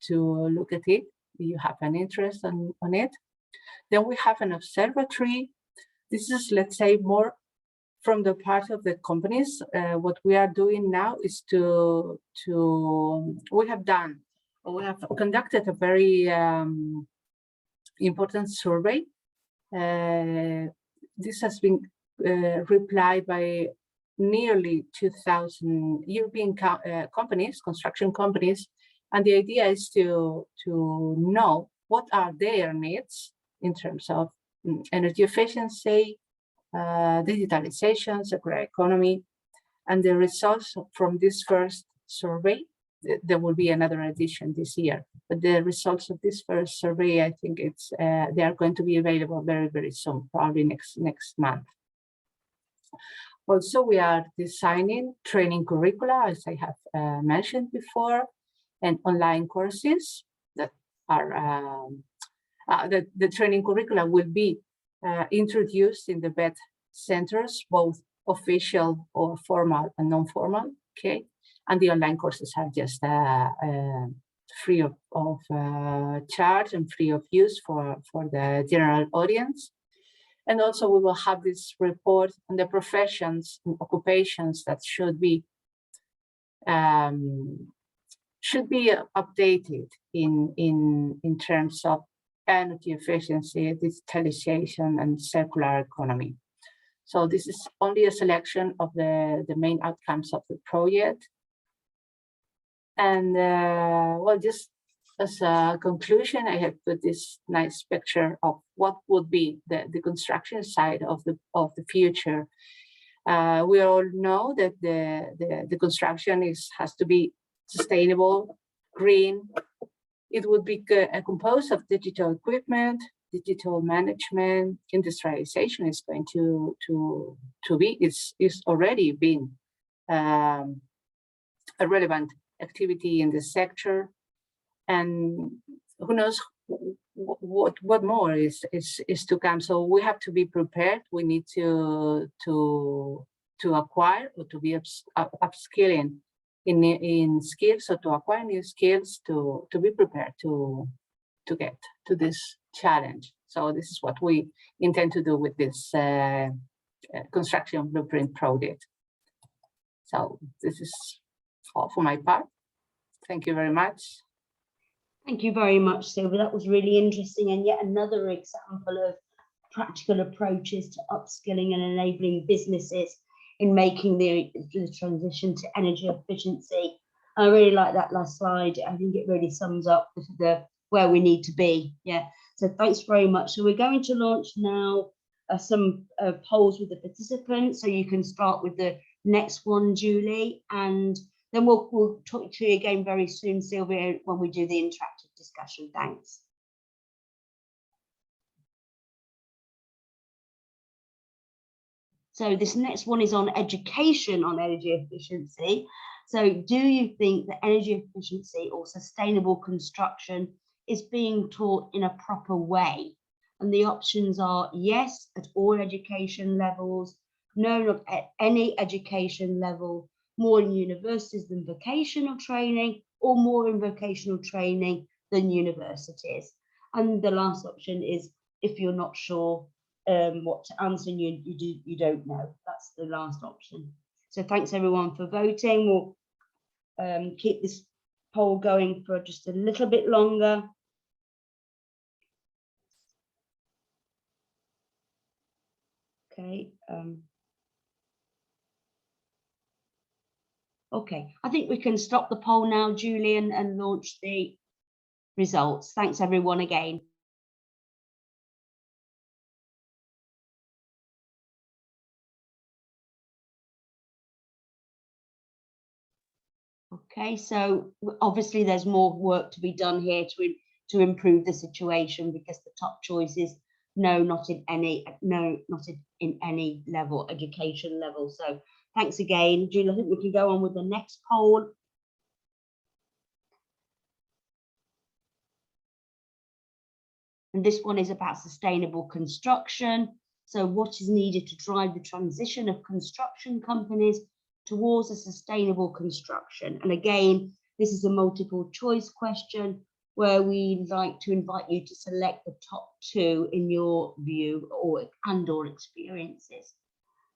E: to look at it if you have an interest on it. Then we have an observatory. This is, let's say, more from the part of the companies. What we are doing now is we have conducted a very important survey. This has been replied by nearly 2,000 European companies, construction companies, and the idea is to know what are their needs in terms of energy efficiency, digitalization, circular economy, and the results from this first survey. There will be another edition this year, but the results of this first survey, I think they are going to be available very, very soon, probably next month. Also, we are designing training curricula, as I have mentioned before, and online courses that are the training curricula will be introduced in the BET centers, both official or formal and non-formal. Okay, and the online courses are just free of charge and free of use for the general audience. And also we will have this report on the professions and occupations that should be updated in terms of energy efficiency, digitalization, and circular economy. So this is only a selection of the main outcomes of the project. And well, just as a conclusion, I have put this nice picture of what would be the construction side of the future. We all know that the construction has to be sustainable, green. It would be composed of digital equipment, digital management. Industrialization is going to be, it's already been a relevant activity in the sector. And who knows what more is to come. So we have to be prepared. We need to acquire or to be upskilling in skills, or to acquire new skills to be prepared to get to this challenge. So this is what we intend to do with this construction blueprint project. So this is all for my part. Thank you very much.
A: Thank you very much, Silvia. That was really interesting, and yet another example of practical approaches to upskilling and enabling businesses in making the transition to energy efficiency. I really like that last slide. I think it really sums up where we need to be. Yeah. So thanks very much. So we're going to launch now some polls with the participants. So you can start with the next one, Julie, and then we'll talk to you again very soon, Sylvia, when we do the interactive discussion. Thanks. So this next one is on education on energy efficiency. So do you think that energy efficiency or sustainable construction is being taught in a proper way? And the options are yes, at all education levels, no, not at any education level, more in universities than vocational training, or more in vocational training than universities. And the last option is if you're not sure what to answer, and you don't know. That's the last option. So thanks everyone for voting. We'll keep this poll going for just a little bit longer. Okay. Okay, I think we can stop the poll now, Julian, and launch the results. Thanks everyone again. Okay, so obviously there's more work to be done here to improve the situation, because the top choice is no, not in any level, education level. So thanks again, Julie. I think we can go on with the next poll. And this one is about sustainable construction. So what is needed to drive the transition of construction companies towards a sustainable construction? And again, this is a multiple choice question where we'd like to invite you to select the top two in your view or experiences.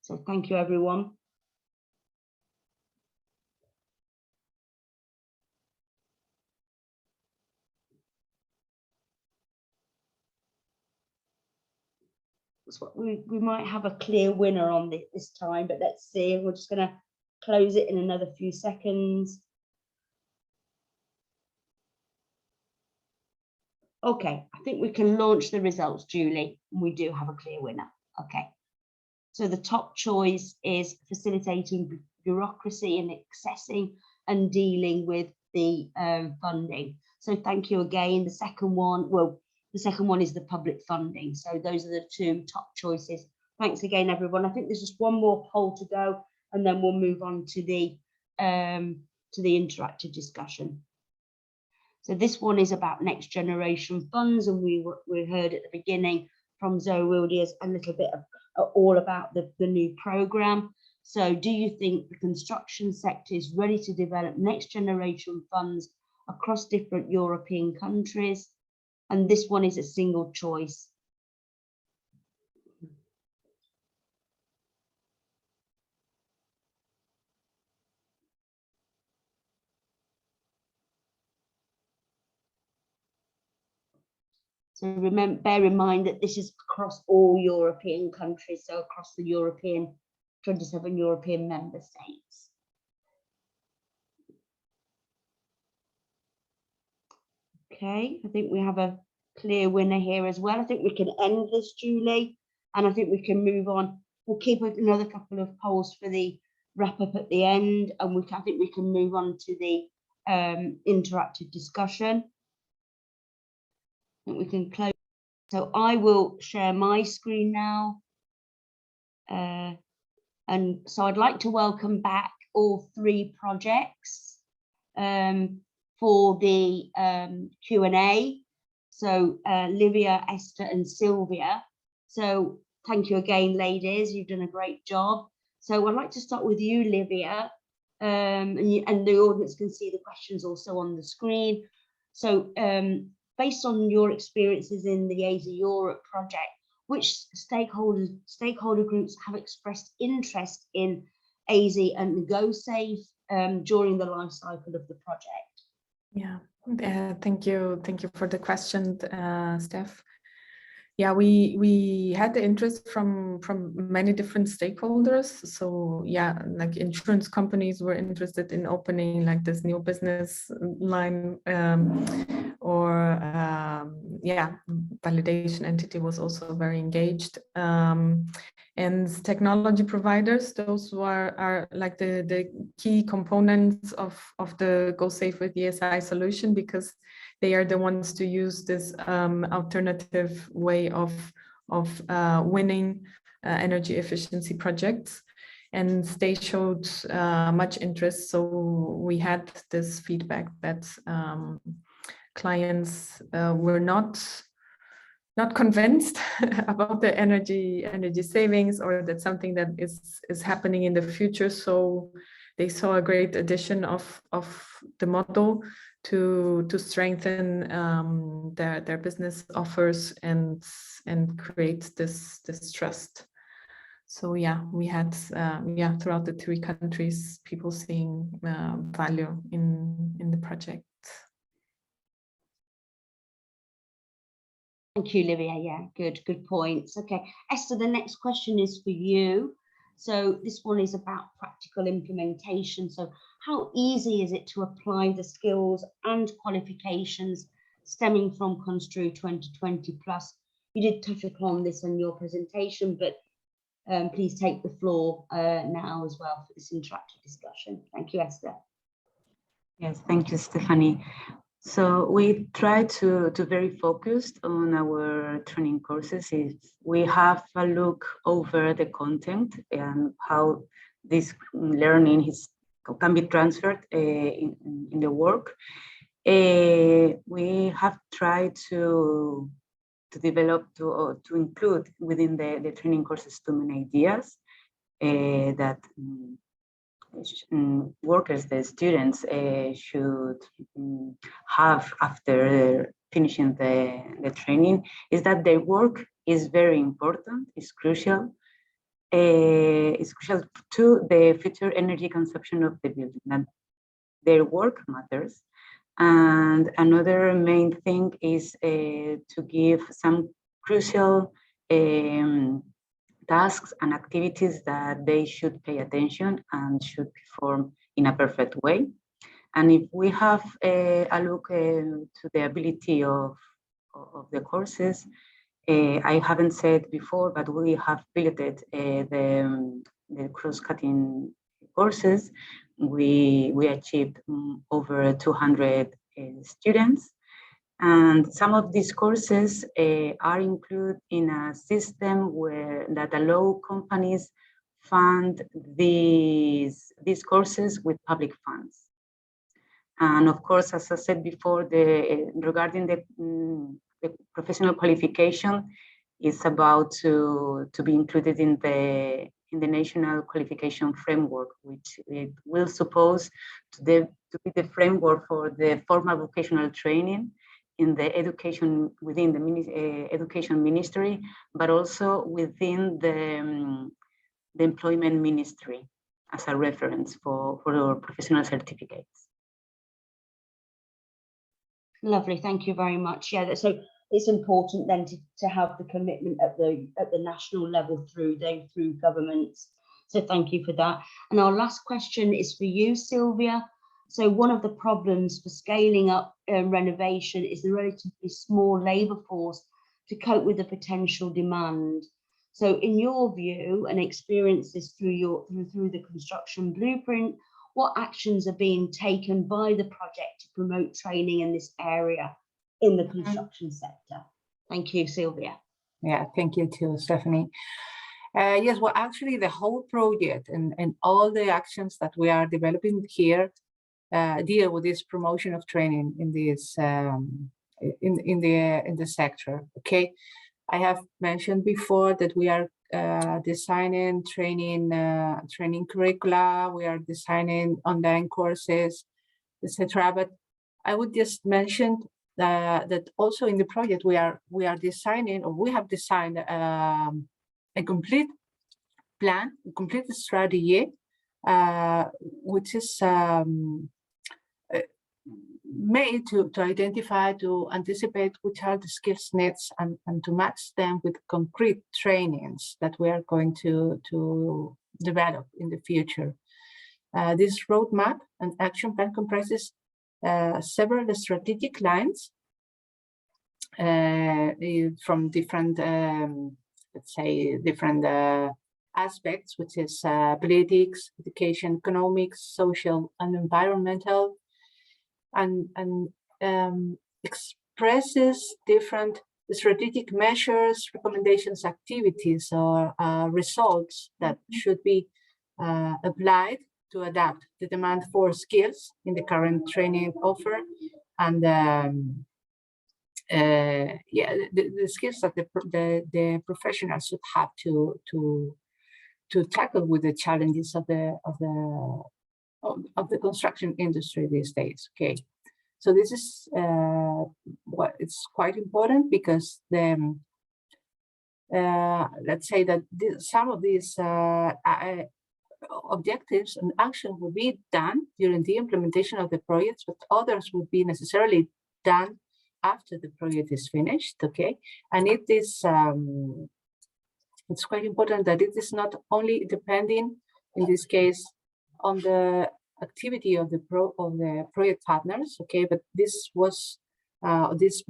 A: So thank you, everyone. we might have a clear winner on this time, but let's see. We're just going to close it in another few seconds. Okay, I think we can launch the results, Julie. We do have a clear winner. Okay. So the top choice is facilitating bureaucracy and accessing and dealing with the funding. So thank you again. The second one, well, the second one is the public funding. So those are the two top choices. Thanks again, everyone. I think there's just one more poll to go, and then we'll move on to the interactive discussion. So this one is about next generation funds, and we heard at the beginning from Zoe Wildiers a little bit of all about the new program. So do you think the construction sector is ready to develop next generation funds across different European countries? And this one is a single choice. So remember, bear in mind that this is across all European countries, so across the 27 European member states. Okay, I think we have a clear winner here as well. I think we can end this, Julie, and I think we can move on. We'll keep another couple of polls for the wrap up at the end, and I think we can move on to the interactive discussion. I think we can close. So I will share my screen now. And so I'd like to welcome back all three projects for the Q&A. So Livia, Esther and Sylvia. So thank you again, ladies. You've done a great job. So I'd like to start with you, Livia. And the audience can see the questions also on the screen. So based on your experiences in the Esi Europe project, which stakeholder groups have expressed interest in Esi and GoSafe during the life cycle of the project?
D: Yeah, thank you for the question, Steph. Yeah, we had the interest from many different stakeholders. So yeah, like insurance companies were interested in opening like this new business line, or yeah, validation entity was also very engaged. And technology providers, those who are like the key components of the GoSafe with ESI solution, because they are the ones to use this alternative way of winning energy efficiency projects. And they showed much interest. So we had this feedback that clients were not convinced about the energy savings, or that something that is happening in the future. So they saw a great addition of the model to strengthen their business offers and create this trust. So yeah, we had throughout the 3 countries, people seeing value in the project.
A: Thank you, Livia. Yeah, good points. Okay, Esther, the next question is for you. So this one is about practical implementation. So how easy is it to apply the skills and qualifications stemming from Construe 2020 Plus? You did touch upon this in your presentation, but please take the floor now as well for this interactive discussion. Thank you, Esther.
C: Yes, thank you, Stephanie. So we try to very focused on our training courses. We have a look over the content and how this learning can be transferred in the work. We have tried to develop, to include within the training courses too many ideas that workers, the students should have after finishing the training, is that their work is very important, is crucial. It's crucial to the future energy consumption of the building, that their work matters. And another main thing is to give some crucial tasks and activities that they should pay attention and should perform in a perfect way. And if we have a look to the ability of the courses, I haven't said before, but we have piloted the cross-cutting courses. We achieved over 200 students. And some of these courses are included in a system that allow companies fund these courses with public funds. And of course, as I said before, regarding the professional qualification is about to be included in the national qualification framework, which it will suppose to be the framework for the formal vocational training in the education within the education ministry, but also within the employment ministry as a reference for our professional certificates.
A: Lovely, thank you very much. Yeah, so it's important then to have the commitment at the national level through governments. So thank you for that. And our last question is for you, Sylvia. So one of the problems for scaling up renovation is the relatively small labour force to cope with the potential demand. So in your view and experiences through the construction blueprint, what actions are being taken by the project to promote training in this area in the construction sector? Thank you, Sylvia.
E: Yeah, thank you too, Stephanie. Yes, well, actually the whole project and all the actions that we are developing here deal with this promotion of training in this in the sector. Okay, I have mentioned before that we are designing training curricula, we are designing online courses, etc. But I would just mention that also in the project we are designing, or we have designed a complete plan, a complete strategy, which is made to identify, to anticipate which are the skills needs and to match them with concrete trainings that we are going to develop in the future. This roadmap and action plan comprises several strategic lines from different, let's say, different aspects, which is politics, education, economics, social and environmental, and expresses different strategic measures, recommendations, activities, or results that should be applied to adapt the demand for skills in the current training offer, and yeah, the skills that the professionals should have to tackle with the challenges of the construction industry these days. Okay, so this is what it's quite important, because the let's say that some of these objectives and action will be done during the implementation of the projects, but others will be necessarily done after the project is finished. Okay, and it is it's quite important that it is not only depending, in this case, on the activity of the project partners. Okay, but this was this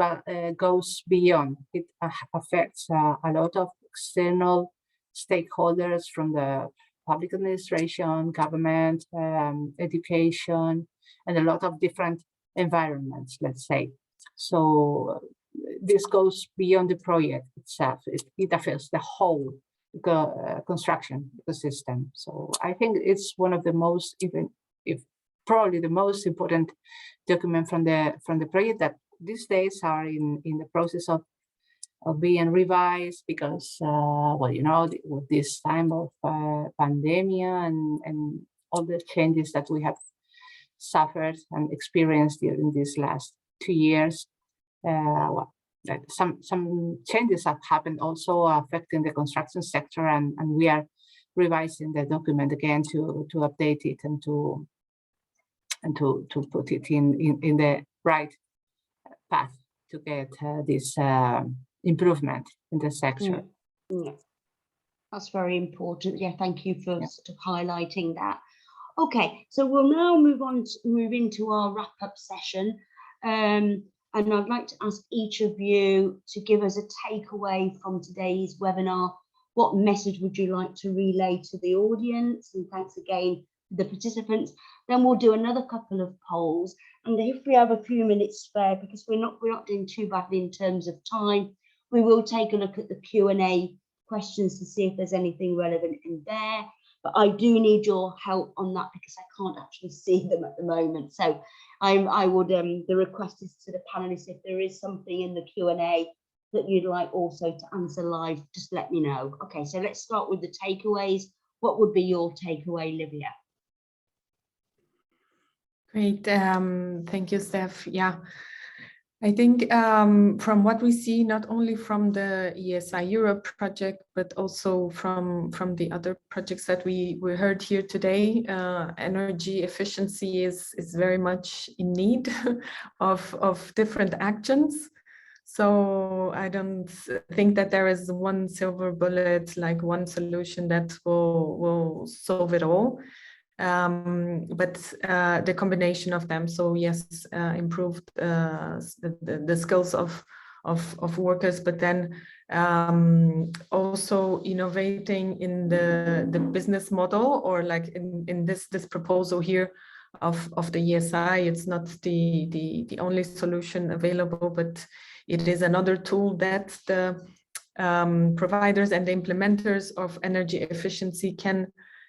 E: goes beyond. It affects a lot of external stakeholders from the public administration, government, education, and a lot of different environments, let's say. So this goes beyond the project itself. It affects the whole construction ecosystem. So I think it's one of the most, even if probably the most important document from the project that these days are in the process of being revised, because well, you know, with this time of pandemic and all the changes that we have suffered and experienced during these last 2 years, well, some changes have happened also affecting the construction sector, and we are revising the document again to update it and to put it in the right path to get this improvement in the sector.
A: Yeah, that's very important. Yeah, thank you for sort of highlighting that. Okay, so we'll now move into our wrap-up session. And I'd like to ask each of you to give us a takeaway from today's webinar. What message would you like to relay to the audience? And thanks again to the participants. Then we'll do another couple of polls. And if we have a few minutes spare, because we're not doing too badly in terms of time, we will take a look at the Q&A questions to see if there's anything relevant in there. But I do need your help on that because I can't actually see them at the moment. So I would, the request is to the panelists, if there is something in the Q&A that you'd like also to answer live, just let me know. Okay, so let's start with the takeaways. What would be your takeaway, Livia?
D: Great, thank you, Steph. Yeah, I think from what we see, not only from the Esi Europe project, but also from the other projects that we heard here today, energy efficiency is very much in need of different actions. So I don't think that there is one silver bullet, like one solution that will solve it all. But the combination of them. So yes, improved the skills of workers, but then also innovating in the business model, or like in this proposal here of the ESI. It's not the only solution available, but it is another tool that the providers and the implementers of energy efficiency can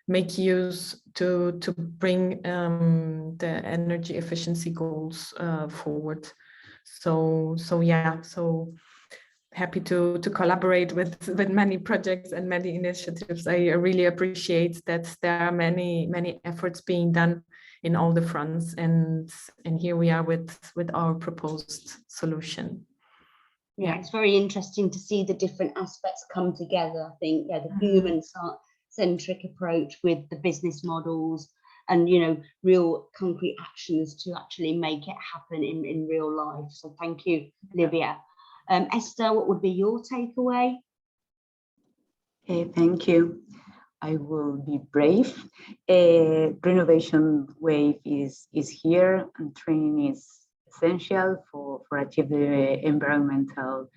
D: make use to bring the energy efficiency goals forward. So yeah, so happy to collaborate with many projects and many initiatives. I really appreciate that there are many efforts being done in all the fronts, and here we are with our proposed solution.
A: Yeah, it's very interesting to see the different aspects come together. I think, yeah, the human-centric approach with the business models and, you know, real concrete actions to actually make it happen in real life. So thank you, Livia. Esther, what would be your takeaway?
C: Thank you. I will be brave. Renovation wave is here, and training is essential for achieve the environmental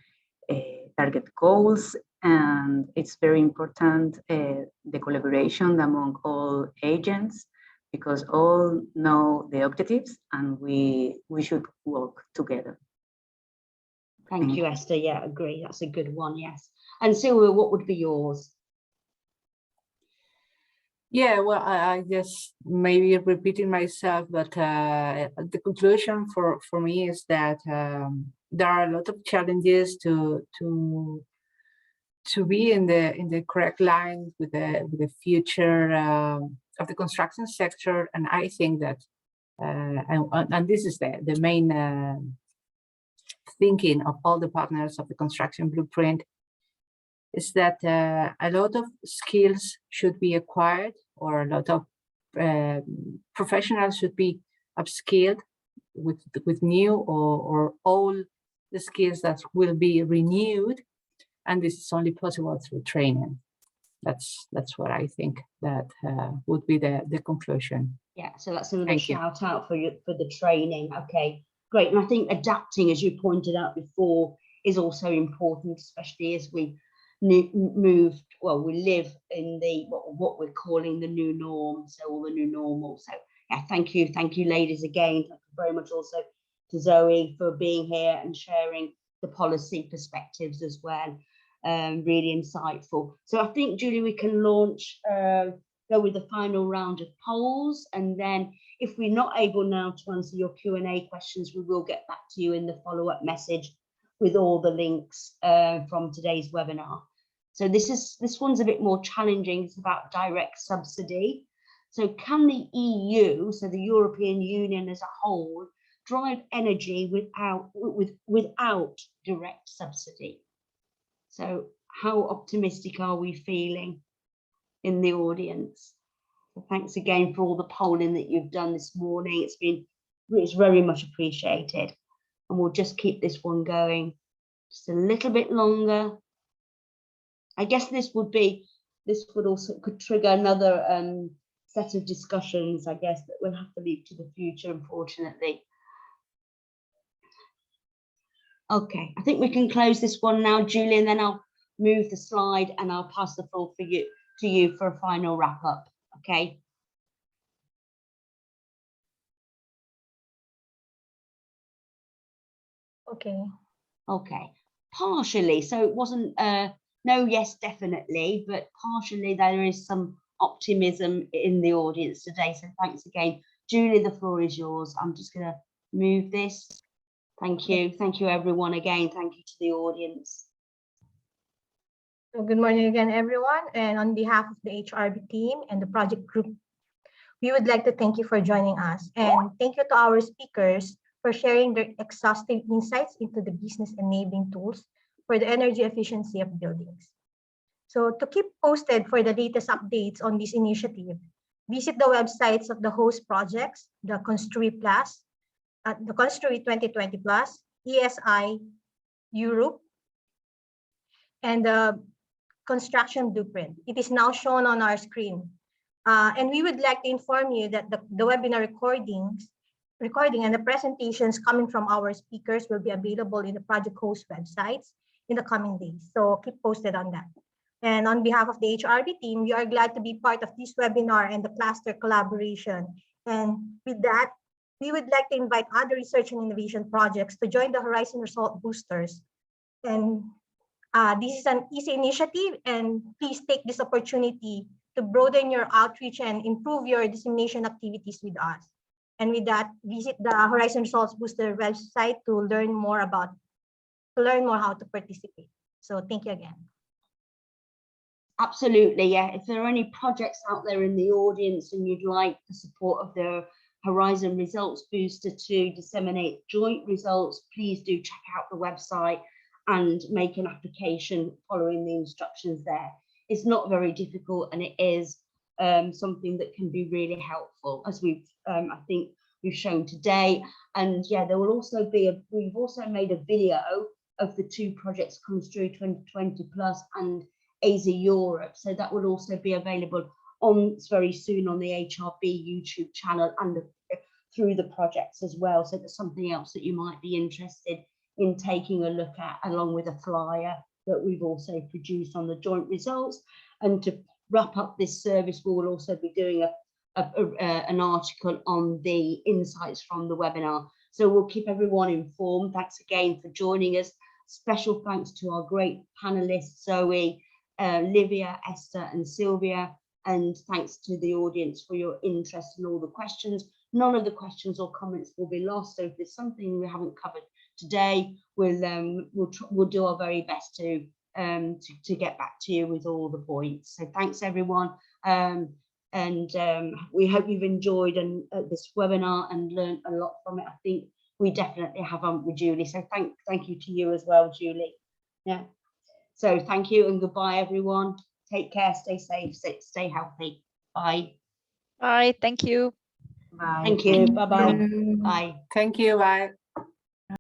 C: target goals. And it's very important, the collaboration among all agents, because all know the objectives and we should work together.
A: Thank you, Esther. Yeah, agree. That's a good one. Yes. And Silvia, what would be yours?
E: Yeah, well, I just maybe repeating myself, but the conclusion for me is that there are a lot of challenges to be in the correct line with the future of the construction sector, and I think that and this is the main thinking of all the partners of the construction blueprint, is that a lot of skills should be acquired, or a lot of professionals should be upskilled with new or all the skills that will be renewed, and this is only possible through training. That's what I think that would be the conclusion.
A: Yeah, so that's another shout out for the training. Okay, great. And I think adapting, as you pointed out before, is also important, especially as we move, well, we live in the what we're calling the new norm, so all the new normal. So yeah, thank you ladies again. Thank you very much also to Zoe for being here and sharing the policy perspectives as well. Really insightful. So I think, Julie, we can launch, go with the final round of polls, and then if we're not able now to answer your Q&A questions, we will get back to you in the follow-up message with all the links from today's webinar. So this one's a bit more challenging. It's about direct subsidy. So can the EU, so the European Union as a whole, drive energy without direct subsidy? So how optimistic are we feeling in the audience? So thanks again for all the polling that you've done this morning. It's very much appreciated. And we'll just keep this one going just a little bit longer. I guess this would also could trigger another set of discussions, I guess, that we'll have to leave to the future, unfortunately. Okay, I think we can close this one now, Julie, and then I'll move the slide and I'll pass the floor to you for a final wrap up. Okay.
F: Okay.
A: Okay. Partially. So it wasn't no, yes, definitely, but partially there is some optimism in the audience today. So thanks again. Julie, the floor is yours. I'm just going to move this. Thank you. Thank you, everyone. Again, thank you to the audience.
F: So good morning again, everyone. And on behalf of the HRB team and the project group, we would like to thank you for joining us. And thank you to our speakers for sharing their exhaustive insights into the business enabling tools for the energy efficiency of buildings. So to keep posted for the latest updates on this initiative, visit the websites of the host projects, the Construi Plus, the Construi 2020 Plus, Esi Europe, and the construction blueprint. It is now shown on our screen. And we would like to inform you that the webinar recording and the presentations coming from our speakers will be available in the project host websites in the coming days. So keep posted on that. And on behalf of the HRB team, we are glad to be part of this webinar and the cluster collaboration. And with that, we would like to invite other research and innovation projects to join the Horizon Result Boosters. And this is an easy initiative, and please take this opportunity to broaden your outreach and improve your dissemination activities with us. And with that, visit the Horizon Results Booster website to learn more how to participate. So thank you again.
A: Absolutely, yeah. If there are any projects out there in the audience and you'd like the support of the Horizon Results Booster to disseminate joint results, please do check out the website and make an application following the instructions there. It's not very difficult, and it is something that can be really helpful, as we've I think we've shown today. And yeah, there will also be we've also made a video of the two projects, Construi 2020 Plus and Esi Europe, so that will also be available very soon on the HRB YouTube channel and through the projects as well. So that's something else that you might be interested in taking a look at, along with a flyer that we've also produced on the joint results. And to wrap up this service, we will also be doing an article on the insights from the webinar. So we'll keep everyone informed. Thanks again for joining us. Special thanks to our great panelists, Zoe, Livia, Esther and Sylvia, and thanks to the audience for your interest in all the questions. None of the questions or comments will be lost, so if there's something we haven't covered today, we'll do our very best to get back to you with all the points. So thanks everyone, and we hope you've enjoyed this webinar and learned a lot from it. I think we definitely have with Julie, so thank you to you as well, Julie. Yeah, so thank you and goodbye everyone. Take care, stay safe, stay healthy. Bye.
B: Bye, thank you.
C: Bye.
A: Thank you. Bye-bye. Bye.
E: Thank you. Bye.